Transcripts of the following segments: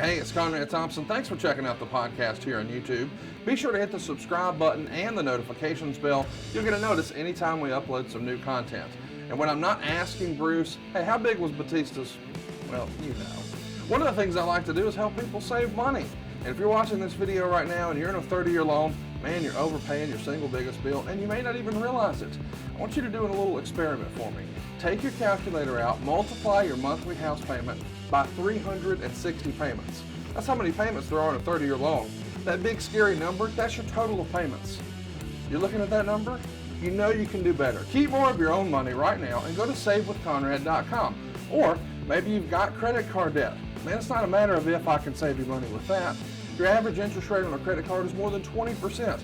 Hey, it's Conrad Thompson. Thanks for checking out the podcast here on YouTube. Be sure to hit the subscribe button and the notifications bell. You'll get a notice anytime we upload some new content. And when I'm not asking Bruce, hey, how big was Batista's? Well, you know. One of the things I like to do is help people save money. And if you're watching this video right now and you're in a 30-year loan, man, you're overpaying your single biggest bill and you may not even realize it. I want you to do a little experiment for me. Take your calculator out, multiply your monthly house payment by 360 payments. That's how many payments there are on a 30-year loan. That big scary number, that's your total of payments. You're looking at that number? You know you can do better. Keep more of your own money right now and go to savewithconrad.com. Or maybe you've got credit card debt. Man, it's not a matter of if I can save you money with that. Your average interest rate on a credit card is more than 20%.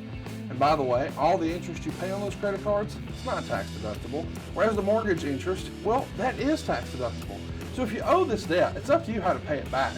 And by the way, all the interest you pay on those credit cards, it's not tax deductible. Whereas the mortgage interest, well, that is tax deductible. So if you owe this debt, it's up to you how to pay it back.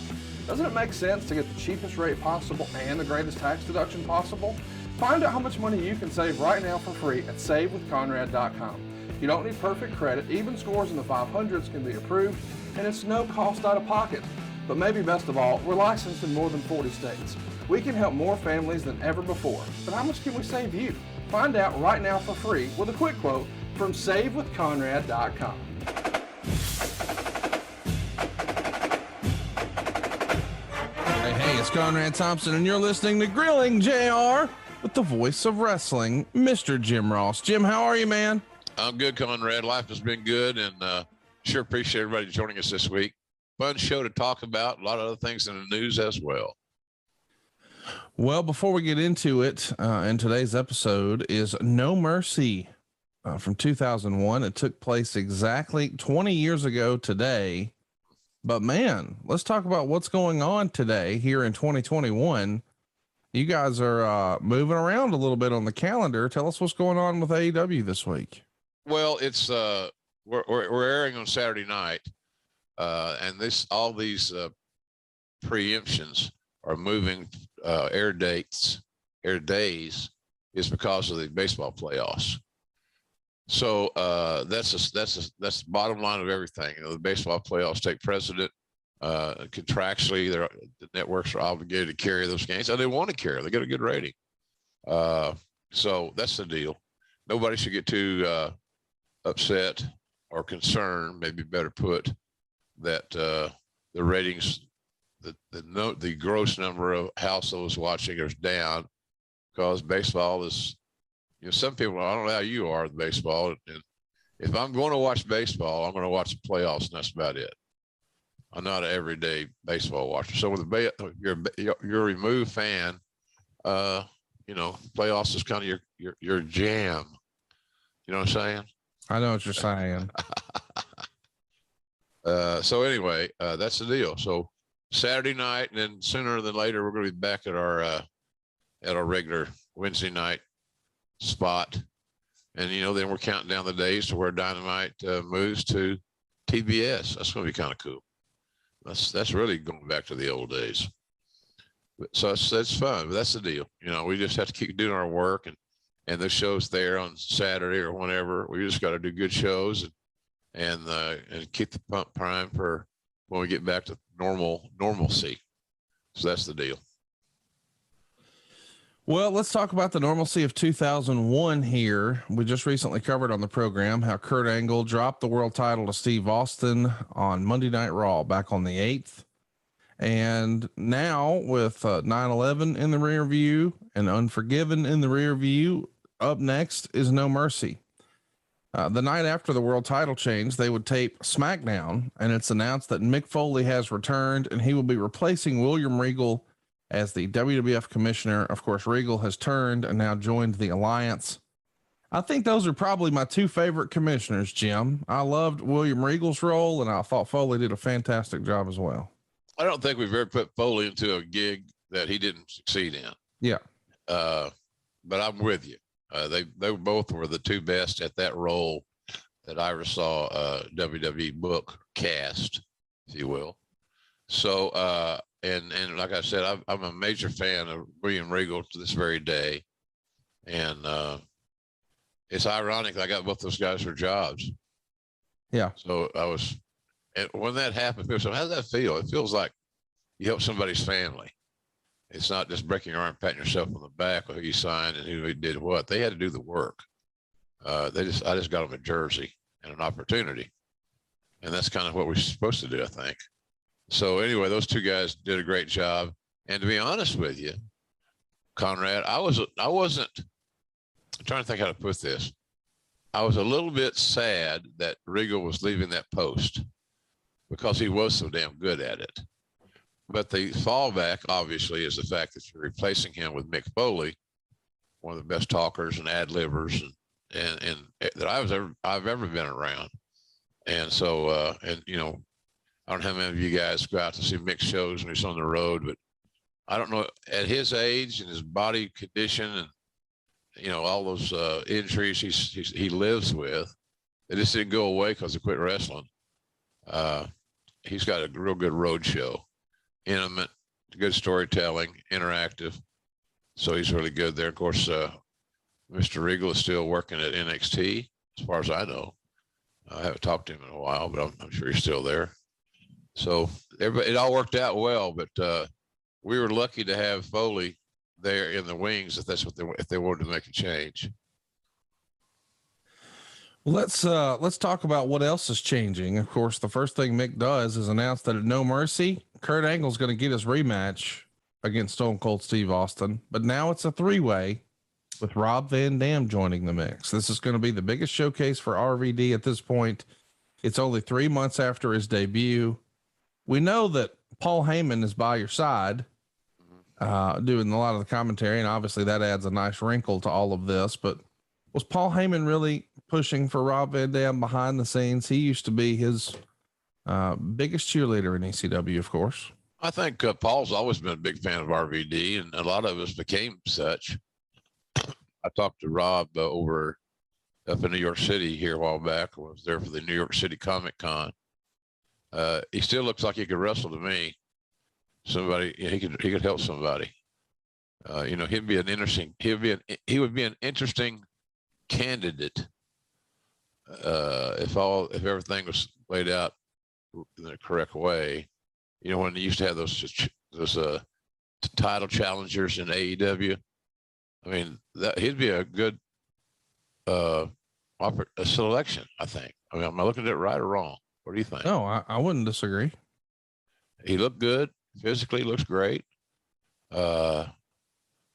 Doesn't it make sense to get the cheapest rate possible and the greatest tax deduction possible? Find out how much money you can save right now for free at savewithconrad.com. You don't need perfect credit. Even scores in the 500s can be approved, and it's no cost out of pocket. But maybe best of all, we're licensed in more than 40 states. We can help more families than ever before. But how much can we save you? Find out right now for free with a quick quote from savewithconrad.com. Hey, it's Conrad Thompson, and you're listening to Grilling JR with the voice of wrestling, Mr. Jim Ross. Jim, how are you, man? I'm good, Conrad. Life has been good, and sure appreciate everybody joining us this week. Fun show to talk about. A lot of other things in the news as well. Well, before we get into it, in today's episode is No Mercy from 2001. It took place exactly 20 years ago today. But man, let's talk about what's going on today here in 2021. You guys are moving around a little bit on the calendar. Tell us what's going on with AEW this week. Well, it's we're airing on Saturday night, and all these preemptions are moving air days is because of the baseball playoffs. So that's the bottom line of everything. You know, the baseball playoffs take precedent. Contractually, the networks are obligated to carry those games, and they want to carry. They get a good rating. So that's the deal. Nobody should get too upset or concerned, maybe better put, that the ratings, the gross number of households watching is down because baseball is. You know, some people, I don't know how you are with baseball, and if I'm going to watch baseball, I'm going to watch the playoffs, and that's about it. I'm not an everyday baseball watcher. So with you're a removed fan, you know, playoffs is kind of your jam. You know what I'm saying? I know what you're saying. So anyway, that's the deal. So Saturday night, and then sooner than later, we're going to be back at our regular Wednesday night spot, and you know, then we're counting down the days to where Dynamite moves to TBS. That's going to be kind of cool. That's really going back to the old days. So that's fun. But that's the deal. You know, we just have to keep doing our work, and the show's there on Saturday or whenever. We just got to do good shows and keep the pump prime for when we get back to normalcy. So that's the deal. Well, let's talk about the normalcy of 2001 here. We just recently covered on the program how Kurt Angle dropped the world title to Steve Austin on Monday Night Raw back on the 8th. And now with 9/11 in the rear view and Unforgiven in the rear view, up next is No Mercy. The night after the world title change, they would tape SmackDown, and it's announced that Mick Foley has returned and he will be replacing William Regal as the WWF commissioner. Of course, Regal has turned and now joined the alliance. I think those are probably my two favorite commissioners, Jim. I loved William Regal's role, and I thought Foley did a fantastic job as well. I don't think we've ever put Foley into a gig that he didn't succeed in. Yeah. But I'm with you. They both were the two best at that role that I ever saw WWE book cast, if you will. So, and like I said, I'm a major fan of William Regal to this very day. And it's ironic that I got both those guys for jobs. Yeah. So and when that happened, people said, how does that feel? It feels like, you help somebody's family. It's not just breaking your arm, patting yourself on the back with who you signed and who did what. They had to do the work. I just got them a jersey and an opportunity. And that's kind of what we're supposed to do, I think. So anyway, those two guys did a great job. And to be honest with you, Conrad, I wasn't, I'm trying to think how to put this. I was a little bit sad that Regal was leaving that post because he was so damn good at it. But the fallback, obviously, is the fact that you're replacing him with Mick Foley, one of the best talkers and ad-libbers and that I've ever been around. And so, and you know, I don't know how many of you guys go out to see Mick shows when he's on the road, but I don't know, at his age and his body condition and, you know, all those injuries he lives with, they just didn't go away because he quit wrestling. He's got a real good road show, intimate, good storytelling, interactive. So he's really good there. Of course, Mr. Regal is still working at NXT, as far as I know. I haven't talked to him in a while, but I'm sure he's still there. So it all worked out well, but we were lucky to have Foley there in the wings if that's what if they wanted to make a change. Well, let's talk about what else is changing. Of course, the first thing Mick does is announce that at No Mercy, Kurt Angle's going to get his rematch against Stone Cold Steve Austin, but now it's a 3-way with Rob Van Dam joining the mix. This is going to be the biggest showcase for RVD at this point. It's only 3 months after his debut. We know that Paul Heyman is by your side, doing a lot of the commentary, and obviously that adds a nice wrinkle to all of this, but was Paul Heyman really pushing for Rob Van Dam behind the scenes? He used to be his biggest cheerleader in ECW, of course. I think Paul's always been a big fan of RVD, and a lot of us became such. I talked to Rob over up in New York City here a while back. I was there for the New York City Comic Con. He still looks like he could wrestle to me. Somebody, you know, he could help somebody. You know, he would be an interesting candidate if everything was laid out in the correct way. You know, when they used to have those title challengers in AEW, I mean, he'd be a good selection, I think. I mean, am I looking at it right or wrong? What do you think? No, I wouldn't disagree. He looked good. Physically looks great. And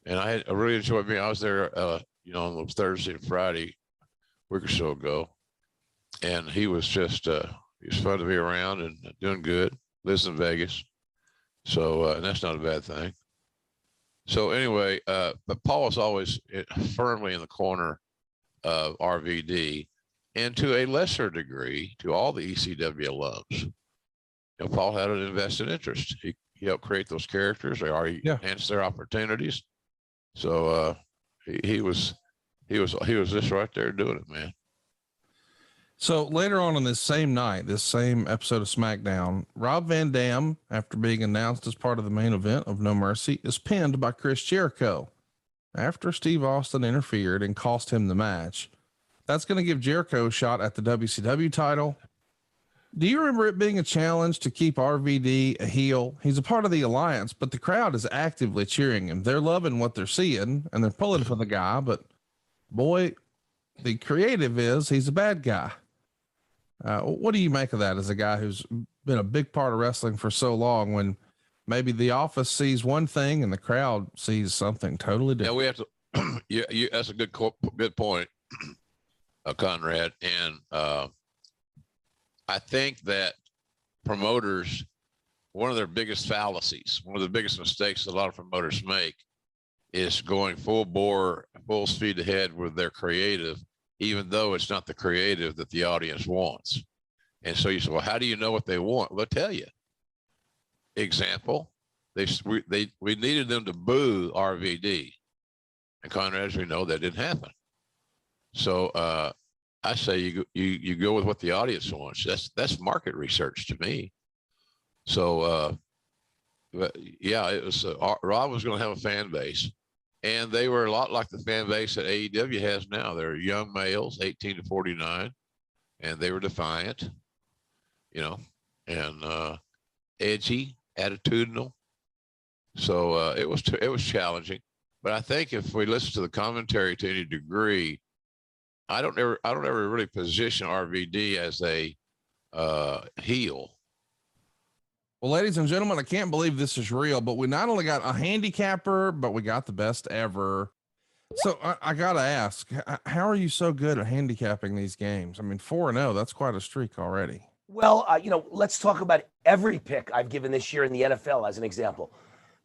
I really enjoyed being, I was there, you know, on Thursday and Friday, a week or so ago. And he was just, he was fun to be around and doing good. Lives in Vegas. So, and that's not a bad thing. So anyway, but Paul is always firmly in the corner of RVD, and to a lesser degree to all the ECW alums. You know, Paul had an invested interest. He helped create those characters. They already enhanced their opportunities. So he was just right there doing it, man. So later on this same night, this same episode of SmackDown, Rob Van Dam, after being announced as part of the main event of No Mercy, is pinned by Chris Jericho after Steve Austin interfered and cost him the match. That's going to give Jericho a shot at the WCW title. Do you remember it being a challenge to keep RVD a heel? He's a part of the alliance, but the crowd is actively cheering him. They're loving what they're seeing and they're pulling for the guy, but boy, the creative is he's a bad guy. What do you make of that as a guy who's been a big part of wrestling for so long, when maybe the office sees one thing and the crowd sees something totally different? Yeah, we have to, that's a good point, Conrad. And I think that promoters, one of their biggest fallacies, one of the biggest mistakes a lot of promoters make is going full bore, full speed ahead with their creative, even though it's not the creative that the audience wants. And so you say, well, how do you know what they want? Well, I'll tell you. Example, we needed them to boo RVD. And Conrad, as we know, that didn't happen. So I say you go with what the audience wants. That's market research to me. So, but yeah, it was, Rob was going to have a fan base. And they were a lot like the fan base that AEW has now. They're young males, 18 to 49, and they were defiant, you know, and edgy, attitudinal. So it was challenging. But I think if we listen to the commentary to any degree, I don't ever really position RVD as a heel. Well, ladies and gentlemen, I can't believe this is real, but we not only got a handicapper, but we got the best ever. So I gotta ask, how are you so good at handicapping these games? I mean, 4-0, that's quite a streak already. Well, let's talk about every pick I've given this year in the NFL as an example.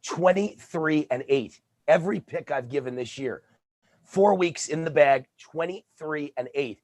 23-8. Every pick I've given this year. 4 weeks in the bag, 23-8.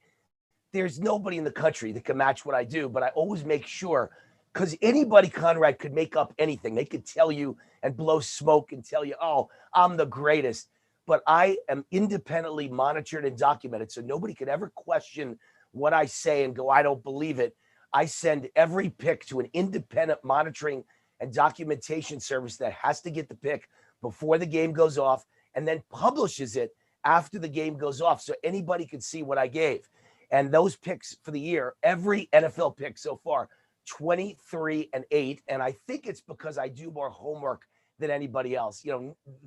There's nobody in the country that can match what I do, but I always make sure, because anybody, Conrad, could make up anything. They could tell you and blow smoke and tell you, oh, I'm the greatest. But I am independently monitored and documented, so nobody could ever question what I say and go, I don't believe it. I send every pick to an independent monitoring and documentation service that has to get the pick before the game goes off and then publishes it after the game goes off so anybody can see what I gave. And those picks for the year, every NFL pick so far, 23-8. And I think it's because I do more homework than anybody else.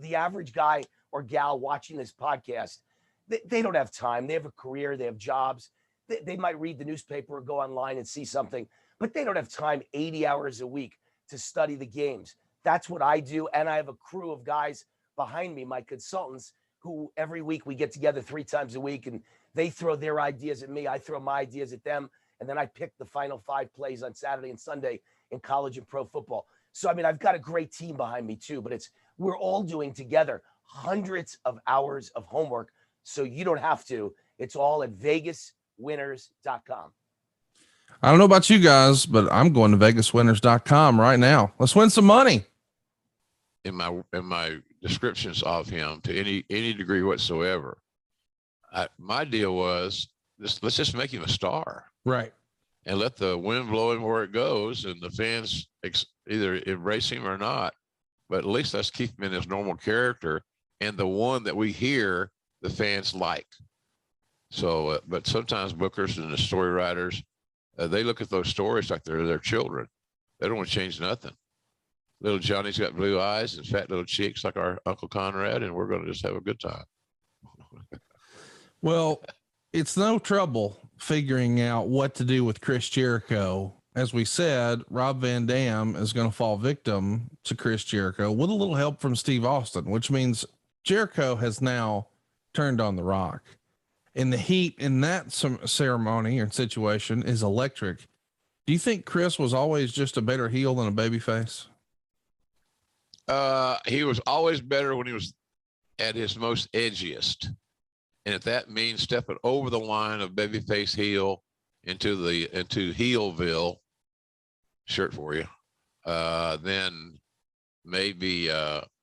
The average guy or gal watching this podcast, they don't have time. They have a career, they have jobs. They might read the newspaper or go online and see something, but they don't have time 80 hours a week to study the games. That's what I do. And I have a crew of guys behind me, my consultants, who every week we get together 3 times a week and they throw their ideas at me. I throw my ideas at them. And then I pick the final 5 plays on Saturday and Sunday in college and pro football. So, I mean, I've got a great team behind me too, but we're all doing together hundreds of hours of homework. So you don't have to. It's all at vegaswinners.com. I don't know about you guys, but I'm going to vegaswinners.com right now. Let's win some money. In my descriptions of him to any degree whatsoever, my deal was let's just make him a star, right? And let the wind blow him where it goes, and the fans either embrace him or not. But at least let's keep him in his normal character and the one that we hear the fans like. So, but sometimes bookers and the story writers, they look at those stories like they're their children. They don't want to change nothing. Little Johnny's got blue eyes and fat little cheeks like our Uncle Conrad, and we're going to just have a good time. Well, it's no trouble figuring out what to do with Chris Jericho. As we said, Rob Van Dam is going to fall victim to Chris Jericho with a little help from Steve Austin, which means Jericho has now turned on The Rock. And the heat in that ceremony or situation is electric. Do you think Chris was always just a better heel than a babyface? He was always better when he was at his most edgiest. And if that means stepping over the line of babyface heel into Heelville, shirt for you, then maybe,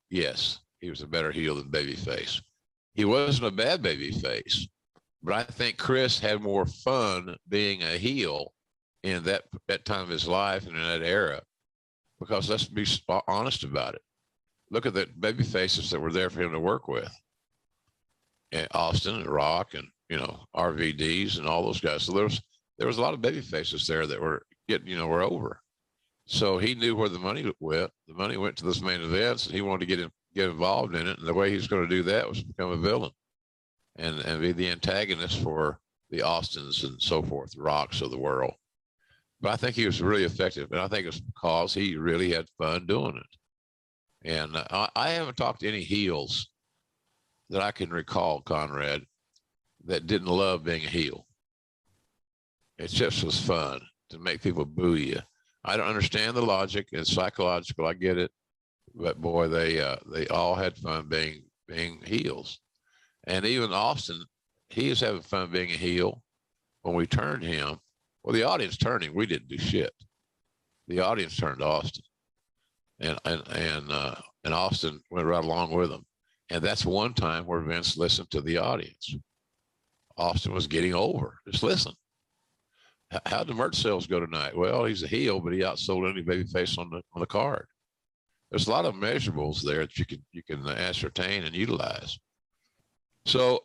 yes, he was a better heel than babyface. He wasn't a bad babyface, but I think Chris had more fun being a heel in that time of his life and in that era, because let's be honest about it. Look at the baby faces that were there for him to work with. And Austin and Rock and, RVDs and all those guys. So there was a lot of baby faces there that were were over. So he knew where the money went. The money went to those main events, and he wanted to get involved in it. And the way he was going to do that was become a villain and be the antagonist for the Austins and so forth, the Rocks of the world. But I think he was really effective. And I think it's because he really had fun doing it. And I haven't talked to any heels that I can recall, Conrad, that didn't love being a heel. It just was fun to make people boo you. I don't understand the logic. It's psychological. I get it. But boy, they all had fun being heels. And even Austin, he was having fun being a heel when we turned him. Well, the audience turned him. We didn't do shit. The audience turned Austin. And Austin went right along with him. And that's one time where Vince listened to the audience. Austin was getting over. Just listen. How'd the merch sales go tonight? Well, he's a heel, but he outsold any babyface on the card. There's a lot of measurables there that you can ascertain and utilize. So,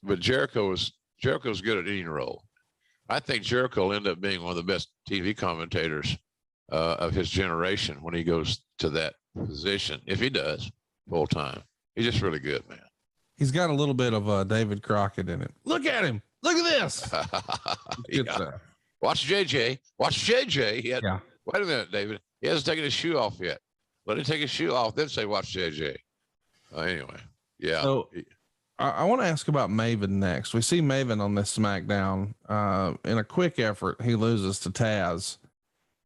but Jericho's good at any role. I think Jericho will end up being one of the best TV commentators of his generation when he goes to that position if he does full time. He's just really good, man. He's got a little bit of David Crockett in it. Look at him. Look at this. Good stuff. Watch JJ. Watch JJ. Yeah. Wait a minute, David. He hasn't taken his shoe off yet. Let him take his shoe off, then say, watch JJ. Anyway, yeah. So I want to ask about Maven next. We see Maven on this SmackDown. In a quick effort, he loses to Taz.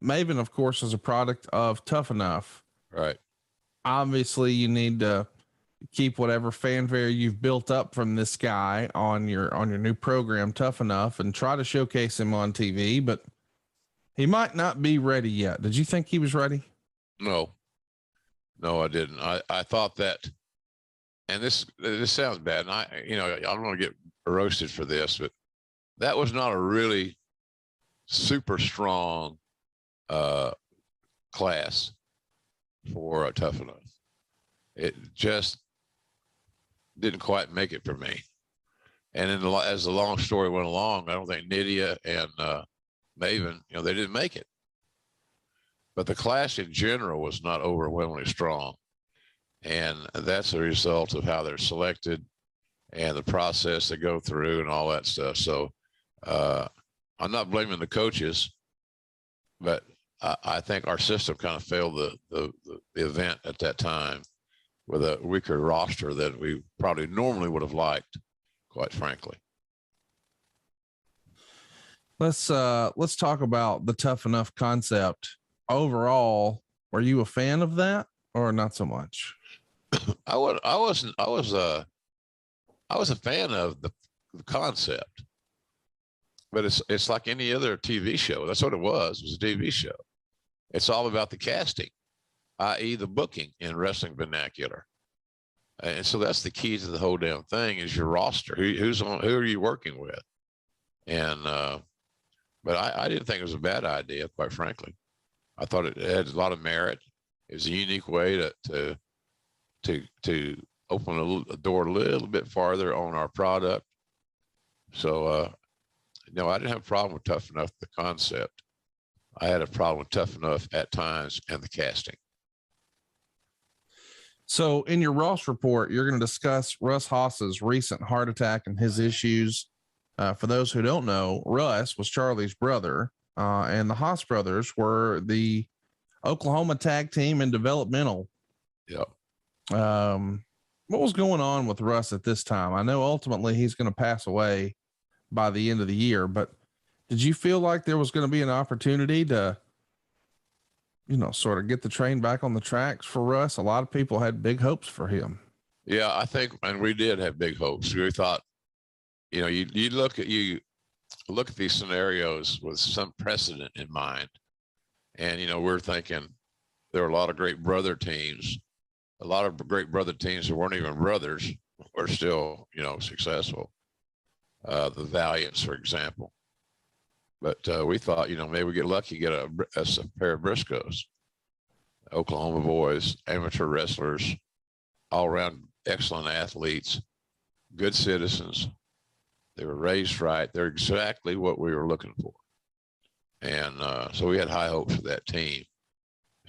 Maven, of course, is a product of Tough Enough. Right. Obviously, you need to keep whatever fanfare you've built up from this guy on your new program, Tough Enough, and try to showcase him on TV, but he might not be ready yet. Did you think he was ready? No, I didn't. I thought that, and this sounds bad, and I don't want to get roasted for this, but that was not a really super strong class for Tough Enough. It just didn't quite make it for me. And as the long story went along, I don't think Nydia and Maven, they didn't make it. But the class in general was not overwhelmingly strong. And that's a result of how they're selected and the process they go through and all that stuff. So I'm not blaming the coaches, but I think our system kind of failed the event at that time with a weaker roster than we probably normally would have liked, quite frankly. Let's talk about the Tough Enough concept. Overall, were you a fan of that or not so much? I was a fan of the concept, but it's like any other TV show. That's what it was. It was a TV show. It's all about the casting, i.e. the booking in wrestling vernacular. And so that's the key to the whole damn thing is your roster. Who are you working with? And, but I didn't think it was a bad idea, quite frankly. I thought it had a lot of merit. It was a unique way to open a door a little bit farther on our product. So, no, I didn't have a problem with Tough Enough, the concept. I had a problem with Tough Enough at times and the casting. So in your Ross report, you're going to discuss Russ Haas's recent heart attack and his issues. For those who don't know, Russ was Charlie's brother, and the Haas brothers were the Oklahoma tag team in developmental. Yep. What was going on with Russ at this time? I know ultimately he's going to pass away by the end of the year, but did you feel like there was going to be an opportunity to, sort of get the train back on the tracks for Russ? A lot of people had big hopes for him. Yeah, I think, and we did have big hopes. We thought, you look at these scenarios with some precedent in mind. And, we're thinking there were a lot of great brother teams, that weren't even brothers were still, successful. The Valiants, for example. But we thought, maybe we get lucky, get a pair of Briscoes, Oklahoma boys, amateur wrestlers, all around excellent athletes, good citizens. They were raised right. They're exactly what we were looking for. And so we had high hopes for that team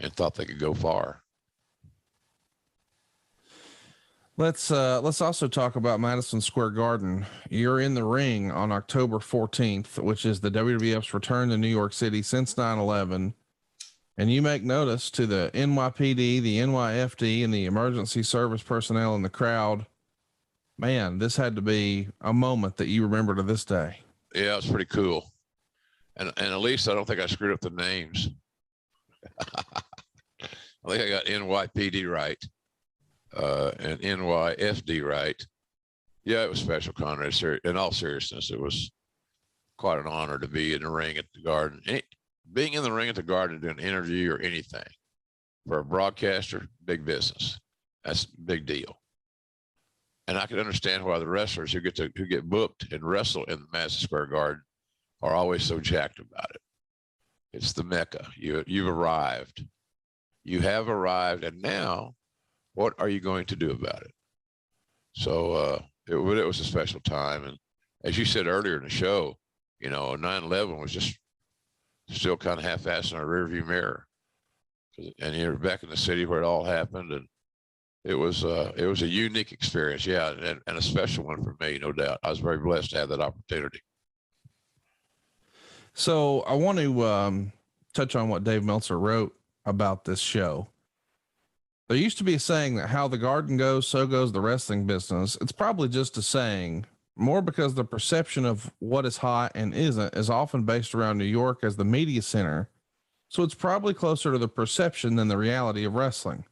and thought they could go far. Let's also talk about Madison Square Garden. You're in the ring on October 14th, which is the WWF's return to New York City since 9/11. And you make notice to the NYPD, the NYFD, and the emergency service personnel in the crowd. Man, this had to be a moment that you remember to this day. Yeah, it's pretty cool. And at least I don't think I screwed up the names. I think I got NYPD right. And NYFD right. Yeah, it was special, Conrad. In all seriousness, it was quite an honor to be in the ring at the Garden. Being in the ring at the Garden, doing an interview or anything for a broadcaster, big business. That's a big deal. And I can understand why the wrestlers who get booked and wrestle in the Madison Square Garden are always so jacked about it. It's the Mecca. You've arrived. You have arrived, and now, what are you going to do about it? So it was a special time. And as you said earlier in the show, 9/11 was just still kind of half-assed in our rearview mirror and you're back in the city where it all happened, and it was a unique experience, yeah, and a special one for me, no doubt. I was very blessed to have that opportunity. So I want to touch on what Dave Meltzer wrote about this show. There used to be a saying that how the garden goes, so goes the wrestling business. It's probably just a saying, more because the perception of what is hot and isn't is often based around New York as the media center. So it's probably closer to the perception than the reality of wrestling.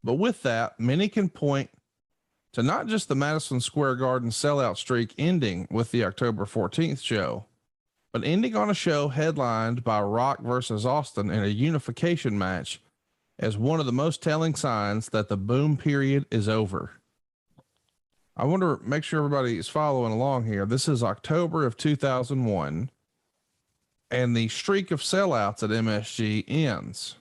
But with that, many can point to not just the Madison Square Garden sellout streak ending with the October 14th show, but ending on a show headlined by Rock versus Austin in a unification match as one of the most telling signs that the boom period is over. I want to make sure everybody is following along here. This is October of 2001, and the streak of sellouts at MSG ends.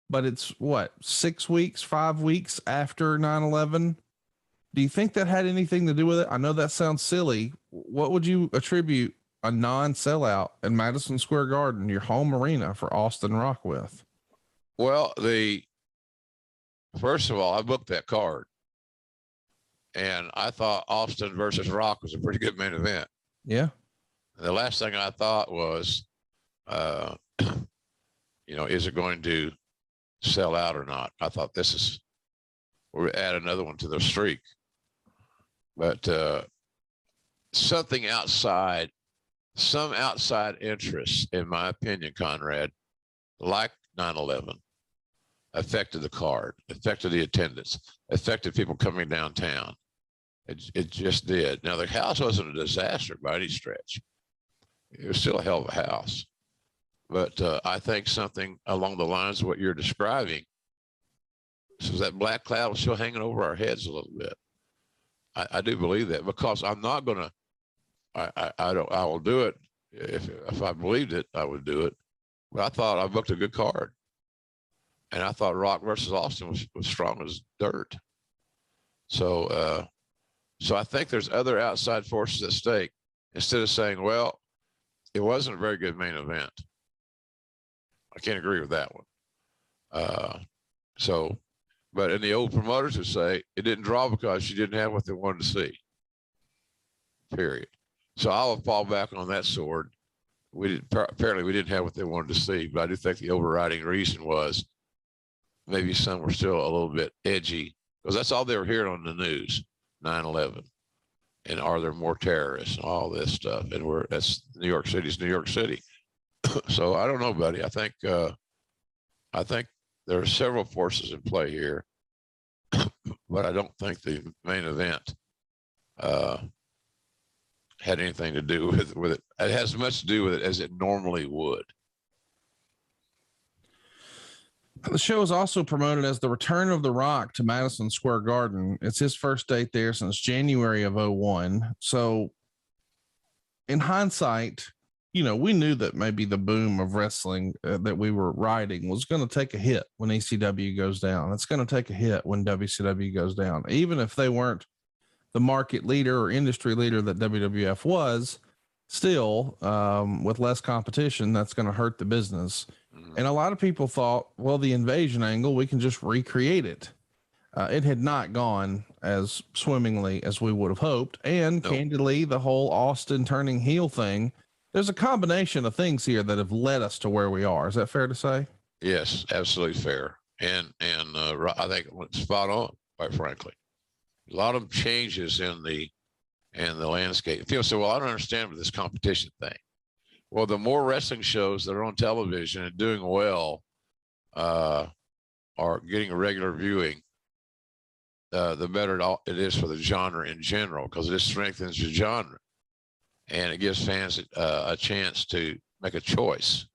But it's what, 6 weeks, 5 weeks after 9/11? Do you think that had anything to do with it? I know that sounds silly. What would you attribute a non-sellout in Madison Square Garden, your home arena, for Austin Rock with? Well, first of all, I booked that card, and I thought Austin versus Rock was a pretty good main event. Yeah. And the last thing I thought was, is it going to sell out or not? I thought we'll add another one to the streak. But some outside interest, in my opinion, Conrad, like 9/11, affected the card, affected the attendance, affected people coming downtown. It just did. Now, the house wasn't a disaster by any stretch. It was still a hell of a house. But I think something along the lines of what you're describing, so that black cloud was still hanging over our heads a little bit. I do believe that, because I'm not going to, I will do it. If I believed it, I would do it. But I thought I booked a good card. And I thought Rock versus Austin was strong as dirt. So I think there's other outside forces at stake. Instead of saying, well, it wasn't a very good main event. I can't agree with that one. But in the old promoters would say it didn't draw because you didn't have what they wanted to see. Period. So I'll fall back on that sword. Apparently we didn't have what they wanted to see, but I do think the overriding reason was maybe some were still a little bit edgy, because that's all they were hearing on the news, 9/11. And are there more terrorists and all this stuff? And that's New York City's New York City. So I don't know, buddy. I think there are several forces in play here, but I don't think the main event had anything to do with it. It has as much to do with it as it normally would. The show is also promoted as the return of The Rock to Madison Square Garden. It's his first date there since January of 2001. So in hindsight, we knew that maybe the boom of wrestling that we were riding was going to take a hit when ECW goes down. It's going to take a hit when WCW goes down, even if they weren't the market leader or industry leader that WWF was. Still, with less competition, that's going to hurt the business. And a lot of people thought, well, the invasion angle, we can just recreate it. It had not gone as swimmingly as we would have hoped. And candidly, the whole Austin turning heel thing, there's a combination of things here that have led us to where we are. Is that fair to say? Yes, absolutely fair. And I think it's spot on, quite frankly. A lot of changes in the landscape. People say, well, I don't understand with this competition thing. Well, the more wrestling shows that are on television and doing well are getting a regular viewing, the better it is for the genre in general, because it strengthens the genre. And it gives fans a chance to make a choice.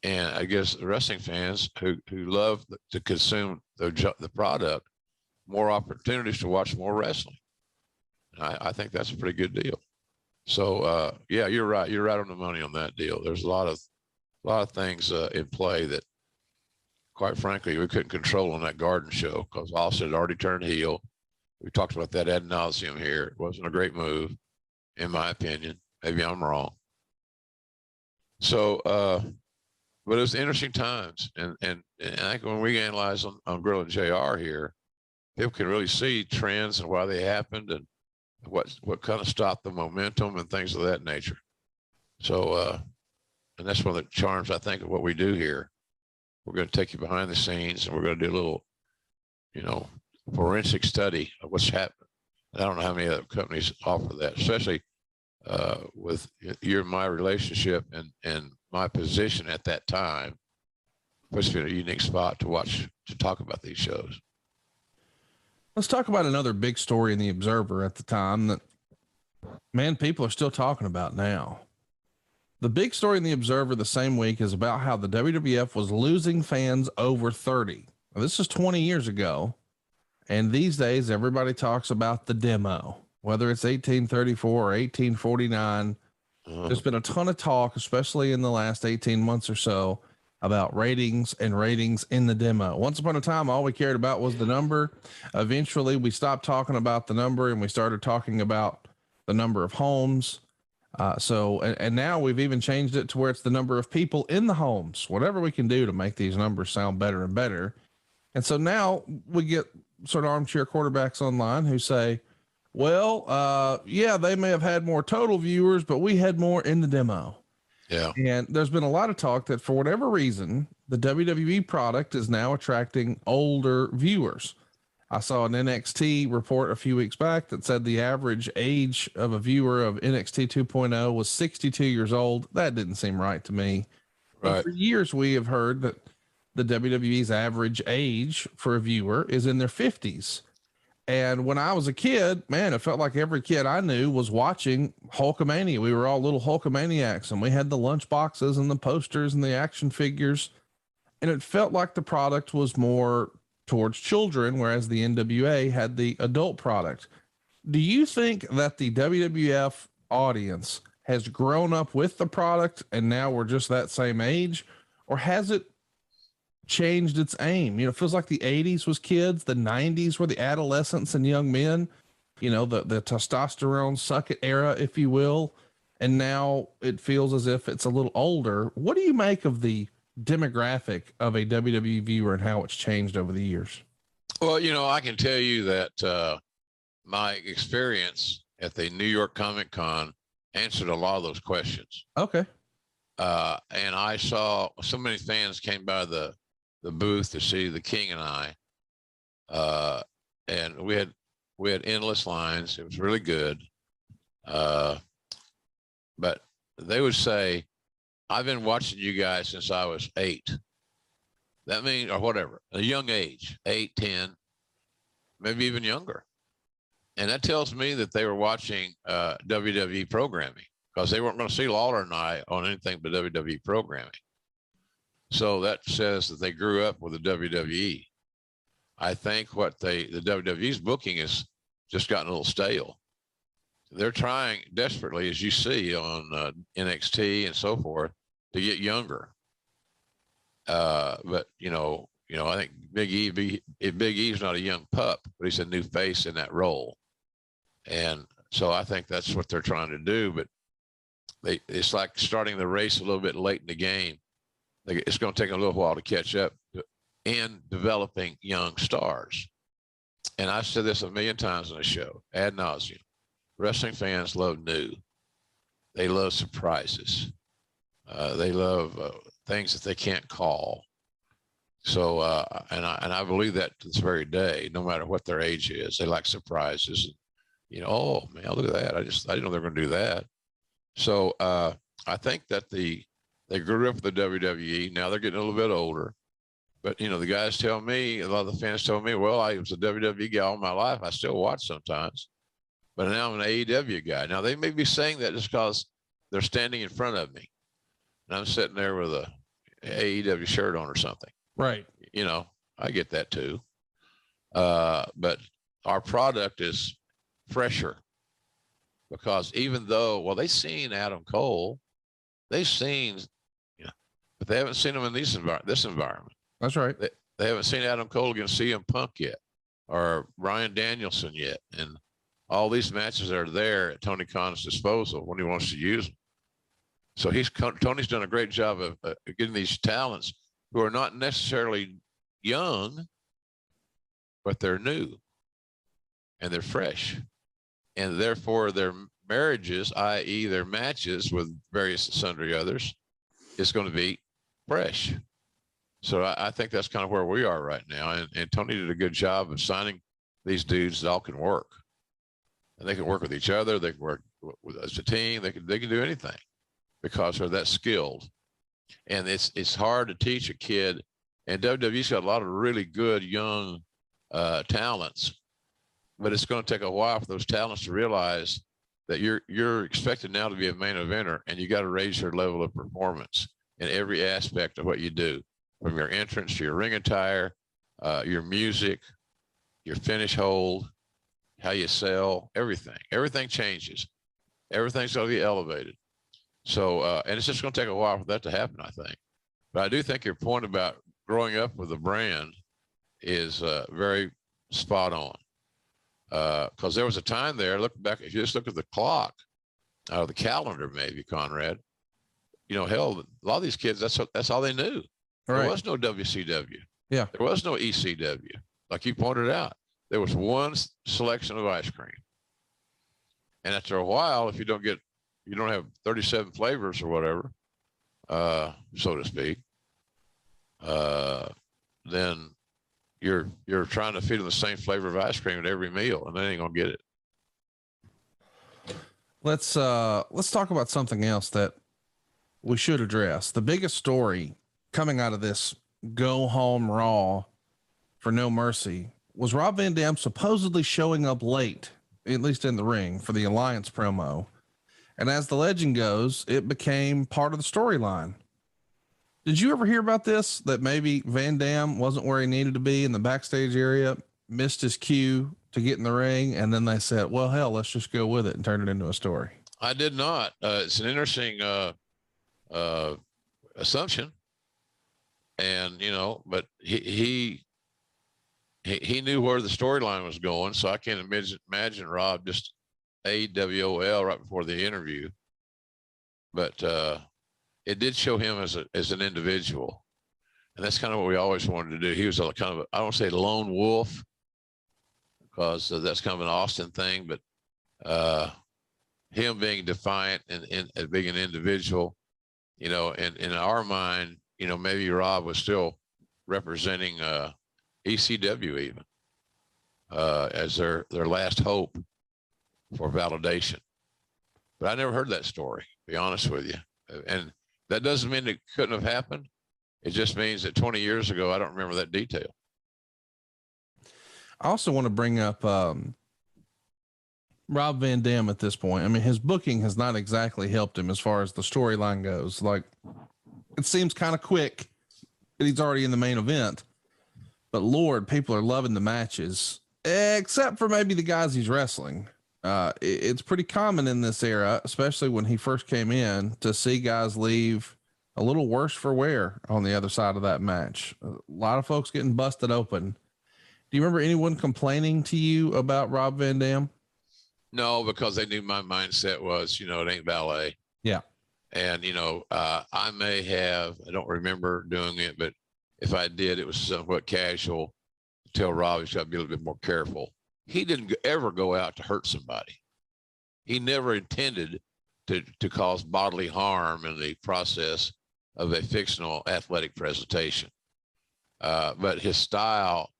And it gives wrestling fans who love to consume the product more opportunities to watch more wrestling. And I think that's a pretty good deal. So yeah, you're right. You're right on the money on that deal. There's a lot of things in play that, quite frankly, we couldn't control on that Garden show, because Austin had already turned heel. We talked about that ad nauseum here. It wasn't a great move, in my opinion. Maybe I'm wrong. So, but it was interesting times. And I think when we analyze on Grilling JR here, people can really see trends and why they happened and what kind of stopped the momentum and things of that nature. So, and that's one of the charms, I think, of what we do here. We're going to take you behind the scenes, and we're going to do a little, forensic study of what's happened. And I don't know how many other companies offer that, especially with my relationship and my position at that time, puts me in a unique spot to talk about these shows. Let's talk about another big story in the Observer at the time that, man, people are still talking about now. The big story in the Observer the same week is about how the WWF was losing fans over 30. Now, this is 20 years ago. And these days, everybody talks about the demo, whether it's 1834 or 1849. There's been a ton of talk, especially in the last 18 months or so, about ratings in the demo. Once upon a time, all we cared about was the number. Eventually, we stopped talking about the number and we started talking about the number of homes. And now we've even changed it to where it's the number of people in the homes, whatever we can do to make these numbers sound better and better. And so now we get sort of armchair quarterbacks online who say, well, yeah, they may have had more total viewers, but we had more in the demo. Yeah. And there's been a lot of talk that for whatever reason, the WWE product is now attracting older viewers. I saw an NXT report a few weeks back that said the average age of a viewer of NXT 2.0 was 62 years old. That didn't seem right to me. Right. But for years, we have heard that the WWE's average age for a viewer is in their 50s. And when I was a kid, man, it felt like every kid I knew was watching Hulkamania. We were all little Hulkamaniacs, and we had the lunch boxes and the posters and the action figures. And it felt like the product was more towards children, whereas the NWA had the adult product. Do you think that the WWF audience has grown up with the product and now we're just that same age, or has it changed its aim? It feels like the 80s was kids, the 90s were the adolescents and young men, the testosterone suck it era, if you will. And now it feels as if it's a little older. What do you make of the demographic of a WWE viewer and how it's changed over the years? Well, I can tell you that my experience at the New York Comic Con answered a lot of those questions. Okay. And I saw so many fans came by the booth to see the King and I, and we had endless lines. It was really good. But they would say, I've been watching you guys since I was 8. That means, or whatever, a young age, 8, 10, maybe even younger. And that tells me that they were watching WWE programming, because they weren't going to see Lawler and I on anything but WWE programming. So that says that they grew up with the WWE. I think the WWE's booking has just gotten a little stale. They're trying desperately, as you see on NXT and so forth, to get younger. But I think Big E's not a young pup, but he's a new face in that role. And so I think that's what they're trying to do. But it's like starting the race a little bit late in the game. It's going to take a little while to catch up in developing young stars. And I've said this a million times on the show, ad nauseum. Wrestling fans love new. They love surprises. They love things that they can't call. So, and I believe that to this very day, no matter what their age is, they like surprises. Oh man, look at that! I didn't know they were going to do that. So I think that they grew up with the WWE. Now they're getting a little bit older. But, the guys tell me, a lot of the fans tell me, well, I was a WWE guy all my life. I still watch sometimes. But now I'm an AEW guy. Now, they may be saying that just because they're standing in front of me. And I'm sitting there with a AEW shirt on or something. Right. I get that too. But our product is fresher. Because even though, well, they've seen Adam Cole. They've seen, but they haven't seen him in this environment. That's right. They haven't seen Adam Cole against CM Punk yet, or Bryan Danielson yet. And all these matches are there at Tony Khan's disposal when he wants to use them. So Tony's done a great job of getting these talents who are not necessarily young, but they're new and they're fresh. And therefore their marriages, i.e. their matches with various sundry others, is going to be fresh. So I think that's kind of where we are right now. And Tony did a good job of signing these dudes that all can work. And they can work with each other. They can work as a team. They can do anything because they're that skilled. And it's hard to teach a kid. And WWE's got a lot of really good young talents, but it's going to take a while for those talents to realize that you're expected now to be a main eventer, and you got to raise your level of performance in every aspect of what you do, from your entrance to your ring attire, your music, your finish hold, how you sell, everything. Everything changes. Everything's going to be elevated. So, and it's just going to take a while for that to happen, I think. But I do think your point about growing up with a brand is very spot on. Because there was a time there, look back, if you just look at the clock, the calendar maybe, Conrad, you know, hell, a lot of these kids, that's all they knew. Right. There was no WCW. Yeah. There was no ECW. Like you pointed out, there was one selection of ice cream. And after a while, if you don't have 37 flavors or whatever, so to speak, then you're trying to feed them the same flavor of ice cream at every meal, and they ain't gonna get it. Let's talk about something else that we should address. The biggest story coming out of this go home Raw for No Mercy was Rob Van Dam supposedly showing up late, at least in the ring, for the Alliance promo. And as the legend goes, it became part of the storyline. Did you ever hear about this? That maybe Van Dam wasn't where he needed to be in the backstage area, missed his cue to get in the ring, and then they said, well, hell, let's just go with it and turn it into a story. I did not. It's an interesting assumption. And, you know, but he knew where the storyline was going. So I can't imagine Rob just AWOL right before the interview. But it did show him as an individual. And that's kind of what we always wanted to do. He was a kind of, I don't say lone wolf, because that's kind of an Austin thing, but him being defiant and being an individual, you know, and in our mind, you know, maybe Rob was still representing ECW even as their last hope for validation. But I never heard that story, to be honest with you. And that doesn't mean it couldn't have happened. It just means that 20 years ago, I don't remember that detail. I also want to bring up Rob Van Dam at this point. I mean, his booking has not exactly helped him as far as the storyline goes. Like, it seems kind of quick that he's already in the main event, but Lord, people are loving the matches, except for maybe the guys he's wrestling. It's pretty common in this era, especially when he first came in, to see guys leave a little worse for wear on the other side of that match. A lot of folks getting busted open. Do you remember anyone complaining to you about Rob Van Dam? No, because they knew my mindset was, you know, it ain't ballet. Yeah. And, you know, I may have, I don't remember doing it, but if I did, it was somewhat casual. Tell Rob he's got to be a little bit more careful. He didn't ever go out to hurt somebody. He never intended to cause bodily harm in the process of a fictional athletic presentation. But his style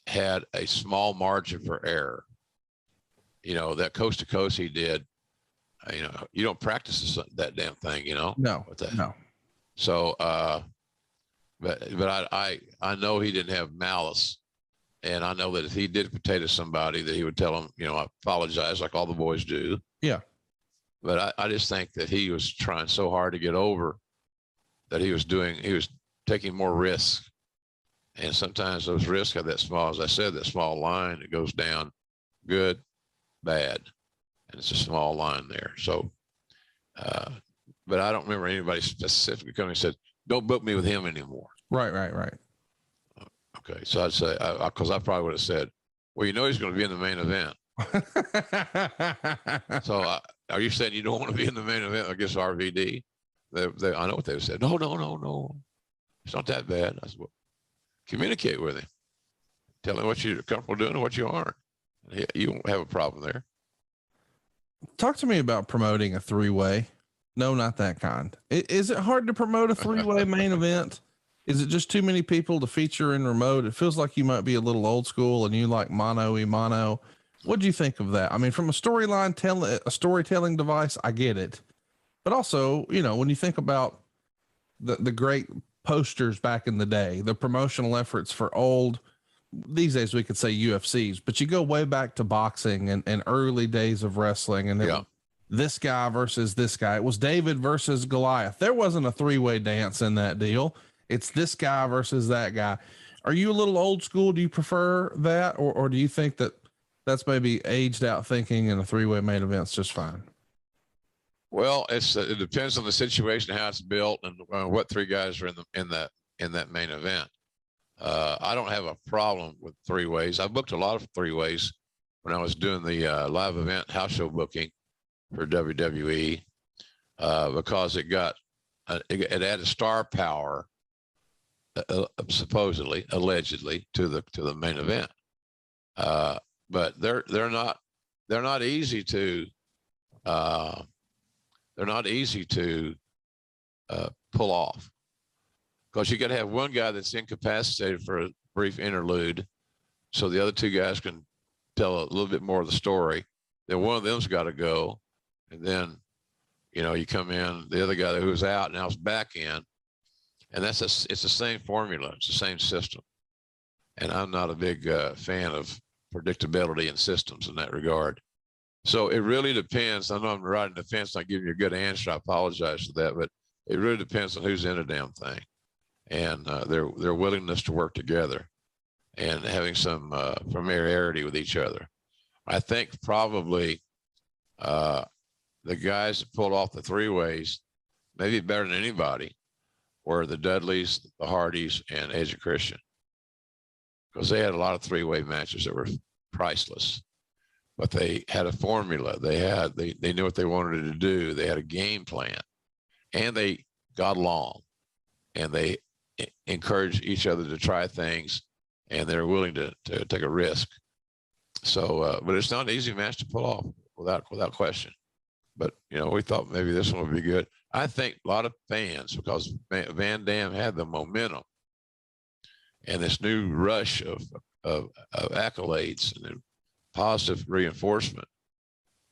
had a small margin for error. You know, that coast to coast he did, you know, you don't practice that damn thing, you know? No, with that. no. So, but I know he didn't have malice. And I know that if he did potato somebody, that he would tell them, you know, I apologize, like all the boys do. Yeah. But I just think that he was trying so hard to get over that he was taking more risks. And sometimes those risks have that small, as I said, that small line that goes down good, bad. And it's a small line there. So, but I don't remember anybody specifically coming and said, don't book me with him anymore. Right. Okay. So I'd say, because I probably would have said, well, you know, he's going to be in the main event. So are you saying you don't want to be in the main event against RVD? I know what they said. No. It's not that bad. I said, well, communicate with him. Tell him what you're comfortable doing and what you aren't. You won't have a problem there. Talk to me about promoting a three-way. No, not that kind. Is it hard to promote a three-way main event? Is it just too many people to feature in remote? It feels like you might be a little old school and you like mono. What do you think of that? I mean, from a storytelling device, I get it. But also, you know, when you think about the great posters back in the day, the promotional efforts for these days we could say UFCs, but you go way back to boxing and early days of wrestling, and this guy versus this guy. It was David versus Goliath. There wasn't a three-way dance in that deal. It's this guy versus that guy. Are you a little old school? Do you prefer that? Or do you think that that's maybe aged out thinking and a three-way main event's just fine? Well, it depends on the situation, how it's built, and what three guys are in that main event. I don't have a problem with three ways. I booked a lot of three ways when I was doing the live event house show booking for WWE because it added star power, supposedly, allegedly, to the main event. But they're not easy to pull off, because you got to have one guy that's incapacitated for a brief interlude so the other two guys can tell a little bit more of the story. Then one of them's got to go, and then you come in, the other guy who was out now is back in, and it's the same formula, it's the same system. And I'm not a big fan of predictability in systems in that regard. So it really depends. I know I'm riding the fence, not giving you a good answer. I apologize for that, but it really depends on who's in a damn thing and their willingness to work together and having some familiarity with each other. I think probably the guys that pulled off the three ways, maybe better than anybody, were the Dudleys, the Hardys, and Edge and Christian, because they had a lot of three-way matches that were priceless. But they had a formula. They knew what they wanted to do. They had a game plan, and they got along, and they encouraged each other to try things, and they're willing to take a risk. So, but it's not an easy match to pull off without question. But we thought maybe this one would be good. I think a lot of fans, because Van Dam had the momentum and this new rush of accolades and positive reinforcement,